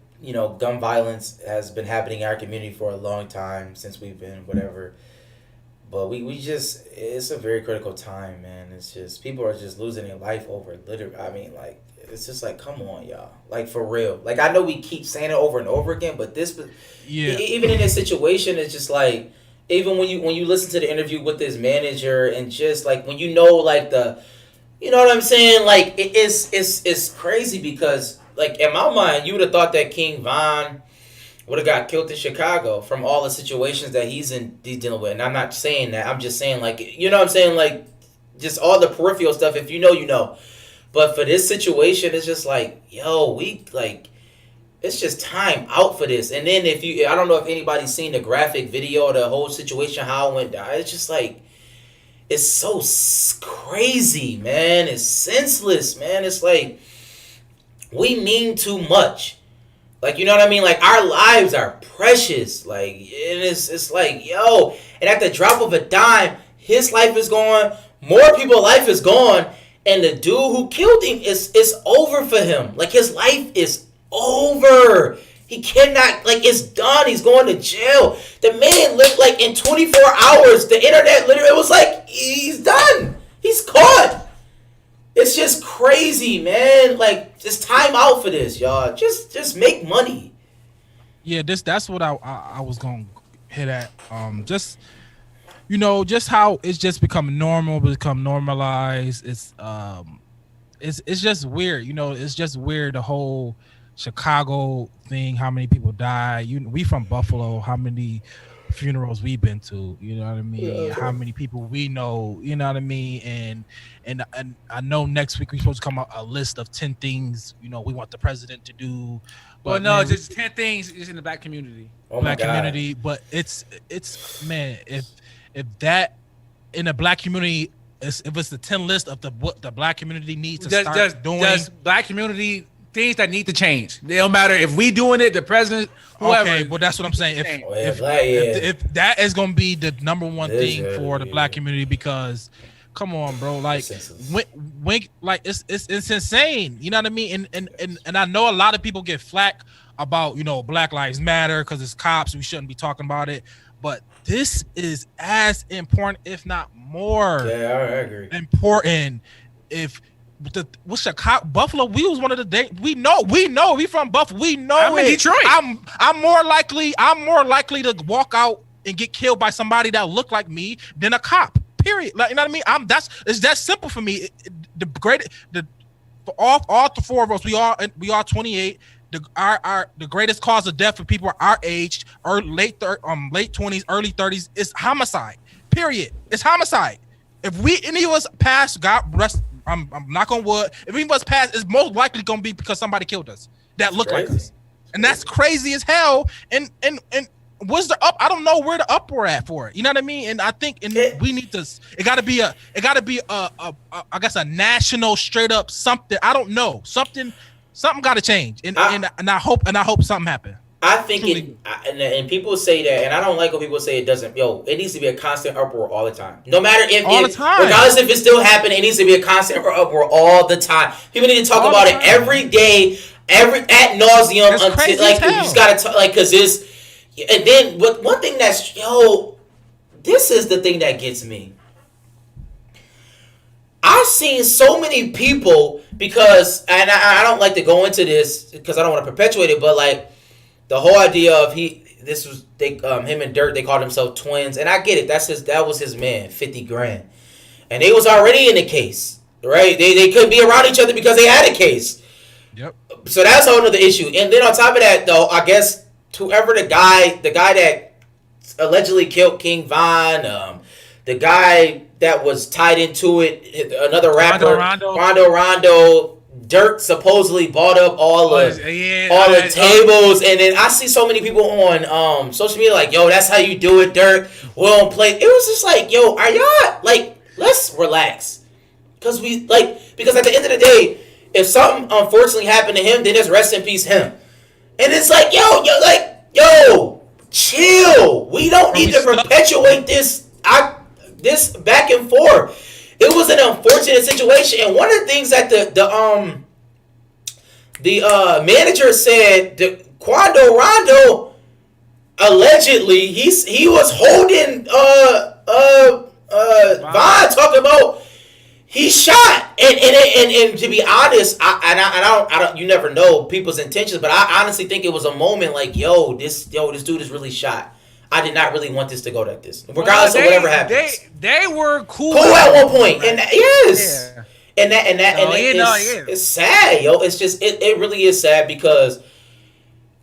gun violence has been happening in our community for a long time, since we've been whatever. But we just, it's a very critical time, man. It's just, people are just losing their life over literally. I mean, like, it's just like, come on, y'all. Like, for real. Like, I know we keep saying it over and over again, but even in this situation, it's just like, even when you listen to the interview with this manager, and just like, when like you know what I'm saying? Like, it's crazy because, like, in my mind, you would have thought that King Von would have got killed in Chicago from all the situations that he's dealing with. And I'm not saying that. I'm just saying, like, you know what I'm saying? Like, just all the peripheral stuff. If you know, you know. But for this situation, it's just like, yo, it's just time out for this. And then I don't know if anybody's seen the graphic video of the whole situation, how it went down. It's just like, it's so crazy, man. It's senseless, man. It's like, we mean too much. Like, you know what I mean? Like, our lives are precious. Like, and it's like, yo. And at the drop of a dime, his life is gone. More people's life is gone. And the dude who killed him, it's over for him. Like, his life is over. He cannot, like, it's done. He's going to jail. The man lived, like, in 24 hours. The internet literally, it was like, he's done. He's caught. It's just crazy, man. Like, just time out for this, y'all. Just make money. Yeah, that's what I was gonna hit at. Just how it's just become normalized. It's just weird. It's just weird, the whole Chicago thing. How many people die? We from Buffalo. How many funerals we've been to? You know what I mean? Yeah. How many people we know? You know what I mean? And I know next week we're supposed to come out a list of 10 things we want the president to do. But well, no, just 10 things is in the black community. Black community, but it's man, if that in the black community, if it's the 10 list of what the black community needs to start doing, does black community things that need to change. It don't matter if we doing it, the president, whoever. Okay, well, that's what I'm saying. If that is gonna be the number one thing for the black community, because come on, bro, like when like it's insane. You know what I mean? And I know a lot of people get flack about, you know, Black Lives Matter because it's cops. We shouldn't be talking about it, but this is as important, if not more. Yeah, I agree. Important. If what's Chicago, Buffalo? We was one of the we know we from Buffalo. We know I'm in Detroit. I'm more likely to walk out and get killed by somebody that look like me than a cop. Period. Like, you know what I mean? It's that simple for me. For all the four of us, we are 28. The greatest cause of death for people our age or late 20s, early 30s is homicide. Period. It's homicide. If any of us pass, God rest. I'm knock on wood. If any of us pass, it's most likely gonna be because somebody killed us that look like us, and that's crazy as hell. And what's the up? I don't know where the up we're at for it. You know what I mean? And I think we need to. It got to be a I guess a national straight up something. I don't know something got to change. And I hope something happens. I think and people say that, and I don't like when people say it doesn't. Yo, it needs to be a constant uproar all the time. No matter regardless if it's still happening, it needs to be a constant uproar all the time. People need to talk about it every day, ad nauseum, until like you just gotta talk, like, because it's. And then one thing that's this is the thing that gets me. I've seen so many people because, and I don't like to go into this because I don't want to perpetuate it, but like. The whole idea of him and Dirt, they called themselves twins, and I get it. That was his man, 50 grand, and they was already in the case, right? They couldn't be around each other because they had a case. Yep. So that's a whole other issue. And then on top of that, though, I guess whoever the guy that allegedly killed King Von, the guy that was tied into it, another rapper, Rondo. Dirt supposedly bought up all the tables, and then I see so many people on social media like, yo, that's how you do it, Dirt. We don't play. It was just like, yo, are y'all like, let's relax, because at the end of the day, if something unfortunately happened to him, then it's rest in peace him. And it's like, yo, chill. We don't need to perpetuate this back and forth. It was an unfortunate situation, and one of the things that the manager said, Quando Rondo allegedly he was holding Von, talking about he shot, and to be honest, I don't you never know people's intentions, but I honestly think it was a moment like, this dude is really shot. I did not really want this to go like this, regardless of whatever happens. They were cool at one point, and yes, yeah. It's sad, yo. It's just it really is sad because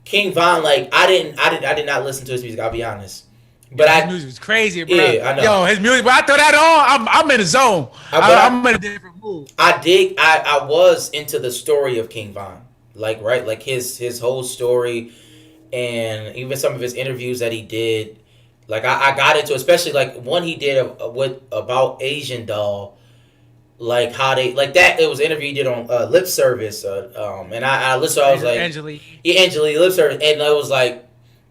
King Von, like I did not listen to his music. I'll be honest, but his music was crazy, bro. Yeah, I know. Yo, his music. When I throw that on, I'm in the zone. I'm in a different mood. I was into the story of King Von, like his whole story. And even some of his interviews that he did, like I got into, especially like one he did about Asian Doll, like how they like that. It was an interview he did on Lip Service, and I listened. I was like, Angelique Lip Service, and I was like,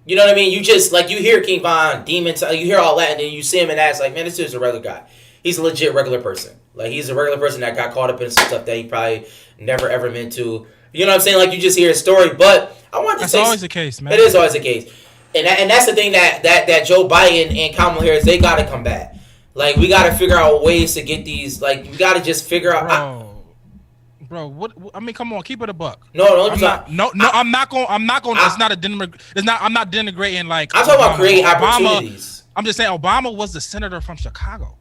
you know what I mean? You just like you hear King Von, Demon, you hear all that, and then you see him and ask like, man, this dude's a regular guy. He's a legit regular person. Like he's a regular person that got caught up in some stuff that he probably never ever meant to. You know what I'm saying? Like you just hear his story, but I want to say that's always the case, man. It is always the case, and that's the thing that Joe Biden and Kamala Harris, they got to come back. Like we got to figure out ways to get these. Like we got to just figure out. Bro, what? I mean, come on, keep it a buck. No, I'm not going. It's not a I'm not denigrating. Like I'm talking about creating opportunities. I'm just saying, Obama was the senator from Chicago.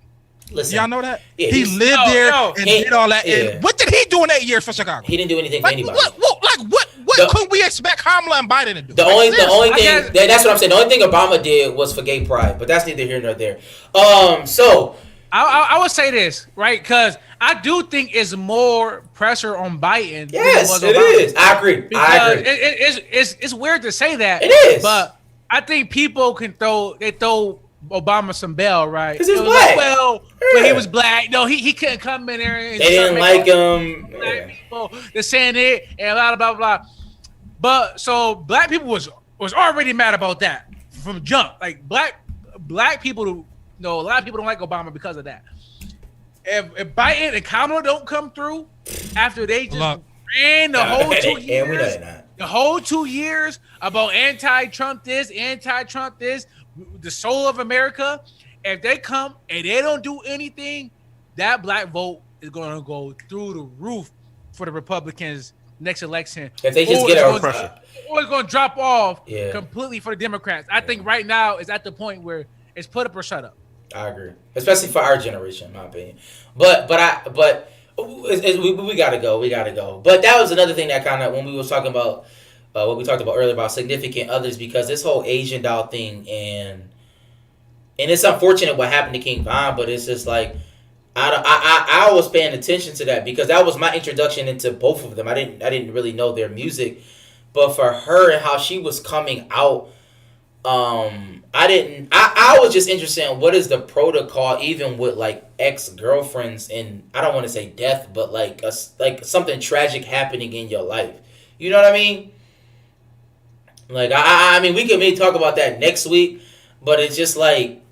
Listen, y'all know that? Yeah, he lived there and did all that. Yeah. And what did he do in 8 years for Chicago? He didn't do anything for anybody. What could we expect Kamala and Biden to do? The only thing that's what I'm saying. The only thing Obama did was for gay pride, but that's neither here nor there. So I would say this, right? Because I do think it's more pressure on Biden. Yes, it is. I agree. Because it's weird to say that. It is, but I think people can throw Obama some bell, right? Because he's black. Like, but he was black. No, he couldn't come in there. And they didn't like him. black people, they're saying it, and blah blah blah. But so black people was already mad about that from jump. Like black people, a lot of people don't like Obama because of that. If Biden and Kamala don't come through after they just ran the whole 2 years, and we know that. The whole 2 years about anti-Trump this, the soul of America. If they come and they don't do anything, that black vote is going to go through the roof for the Republicans next election. If they just get our pressure, or it's going to drop off completely for the Democrats. I think right now is at the point where it's put up or shut up. I agree, especially for our generation, in my opinion. But we gotta go. We gotta go. But that was another thing that kind of when we was talking about what we talked about earlier about significant others, because this whole Asian doll thing and it's unfortunate what happened to King Von, but it's just like I was paying attention to that because that was my introduction into both of them. I didn't really know their music, but for her and how she was coming out, I was just interested in what is the protocol even with like ex-girlfriends and I don't want to say death, but like something tragic happening in your life. You know what I mean? Like I mean we can maybe talk about that next week, but it's just like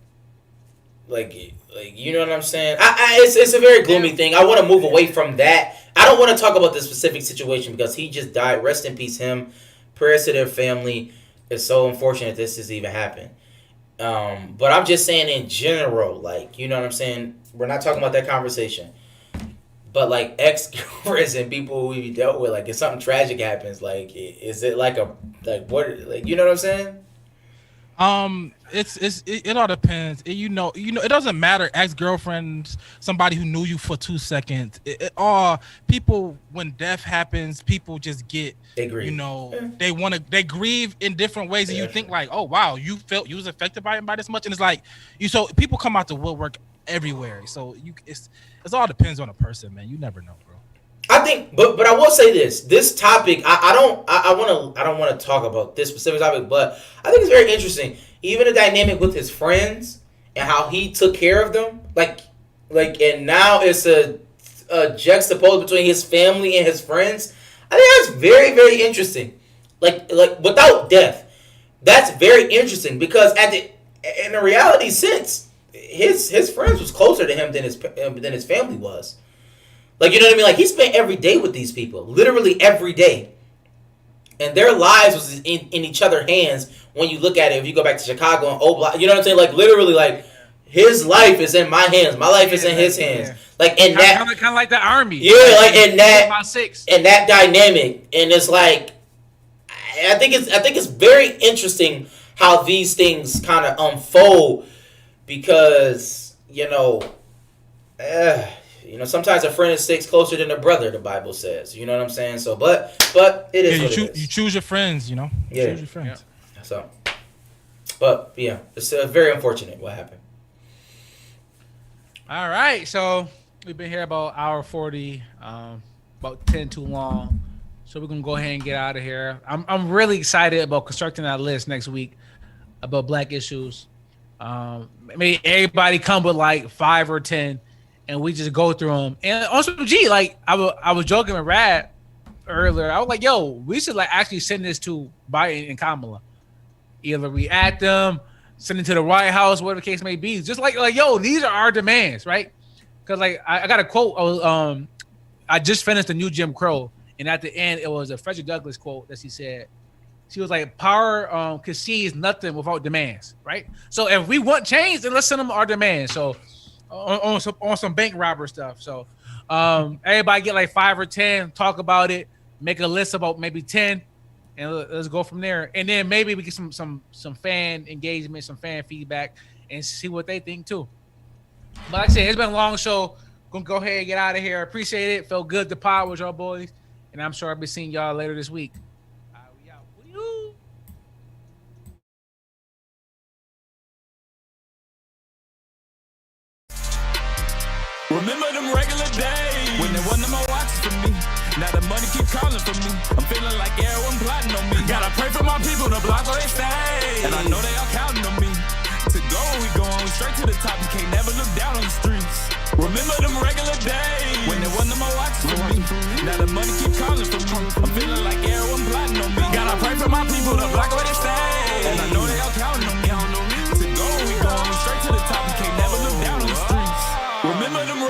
you know what I'm saying? It's a very gloomy thing. I want to move away from that. I don't want to talk about the specific situation because he just died. Rest in peace, him. Prayers to their family. It's so unfortunate this has even happened. But I'm just saying in general, like, you know what I'm saying? We're not talking about that conversation. But like ex-girlfriends and people we dealt with, like if something tragic happens, like is it like you know what I'm saying? It all depends. It doesn't matter. Ex-girlfriends, somebody who knew you for 2 seconds. It all people when death happens, people just get. They grieve. They grieve in different ways, and you think like, oh wow, you felt you was affected by it by this much, and it's like so people come out the woodwork everywhere. So it all depends on a person, man. You never know, bro. I think, but I will say this topic. I don't want to talk about this specific topic, but I think it's very interesting. Even the dynamic with his friends and how he took care of them, like, and now it's a juxtaposed between his family and his friends. I think that's very, very interesting. Like without death, that's very interesting because in the reality sense, his friends was closer to him than his family was. Like, you know what I mean? Like, he spent every day with these people. Literally every day. And their lives was in each other's hands when you look at it. If you go back to Chicago and Oblak, you know what I'm saying? Like, literally, like, his life is in my hands. My life is in his hands. Yeah. Like, and that... Kind of like the Army. Yeah, like, and that dynamic. And it's like... I think it's very interesting how these things kind of unfold because, sometimes a friend sticks closer than a brother, the Bible says. You know what I'm saying? So, but it is what it is. You choose your friends, You choose your friends. Yeah. So, but, yeah, it's very unfortunate what happened. All right. So, we've been here about hour 40, about 10 too long. So, we're going to go ahead and get out of here. I'm really excited about constructing that list next week about black issues. Maybe everybody come with like 5 or 10. And we just go through them. And also, like I was joking with Rad earlier. I was like, yo, we should like actually send this to Biden and Kamala. Either we at them, send it to the White House, whatever the case may be. Just like yo, these are our demands, right? Because like I got a quote. I just finished the new Jim Crow, and at the end it was a Frederick Douglass quote that she said. She was like, power concedes nothing without demands, right? So if we want change, then let's send them our demands. So on some bank robber stuff. So everybody get like 5 or 10, talk about it, make a list about maybe 10, and let's go from there. And then maybe we get some fan engagement, some fan feedback, and see what they think too. But like I said, it's been a long show. Gonna go ahead and get out of here. Appreciate it. Felt good to pod with y'all boys, and I'm sure I'll be seeing y'all later this week. We out. Woo-hoo. Remember them regular days when there wasn't no more watches for me. Now the money keep calling for me. I'm feeling like everyone plotting on me. Gotta pray for my people to block where they stay. And I know they all counting on me. To go where we going, straight to the top. You can't never look down on the streets. Remember them regular days when there wasn't no more watches for me. Now the money keep calling for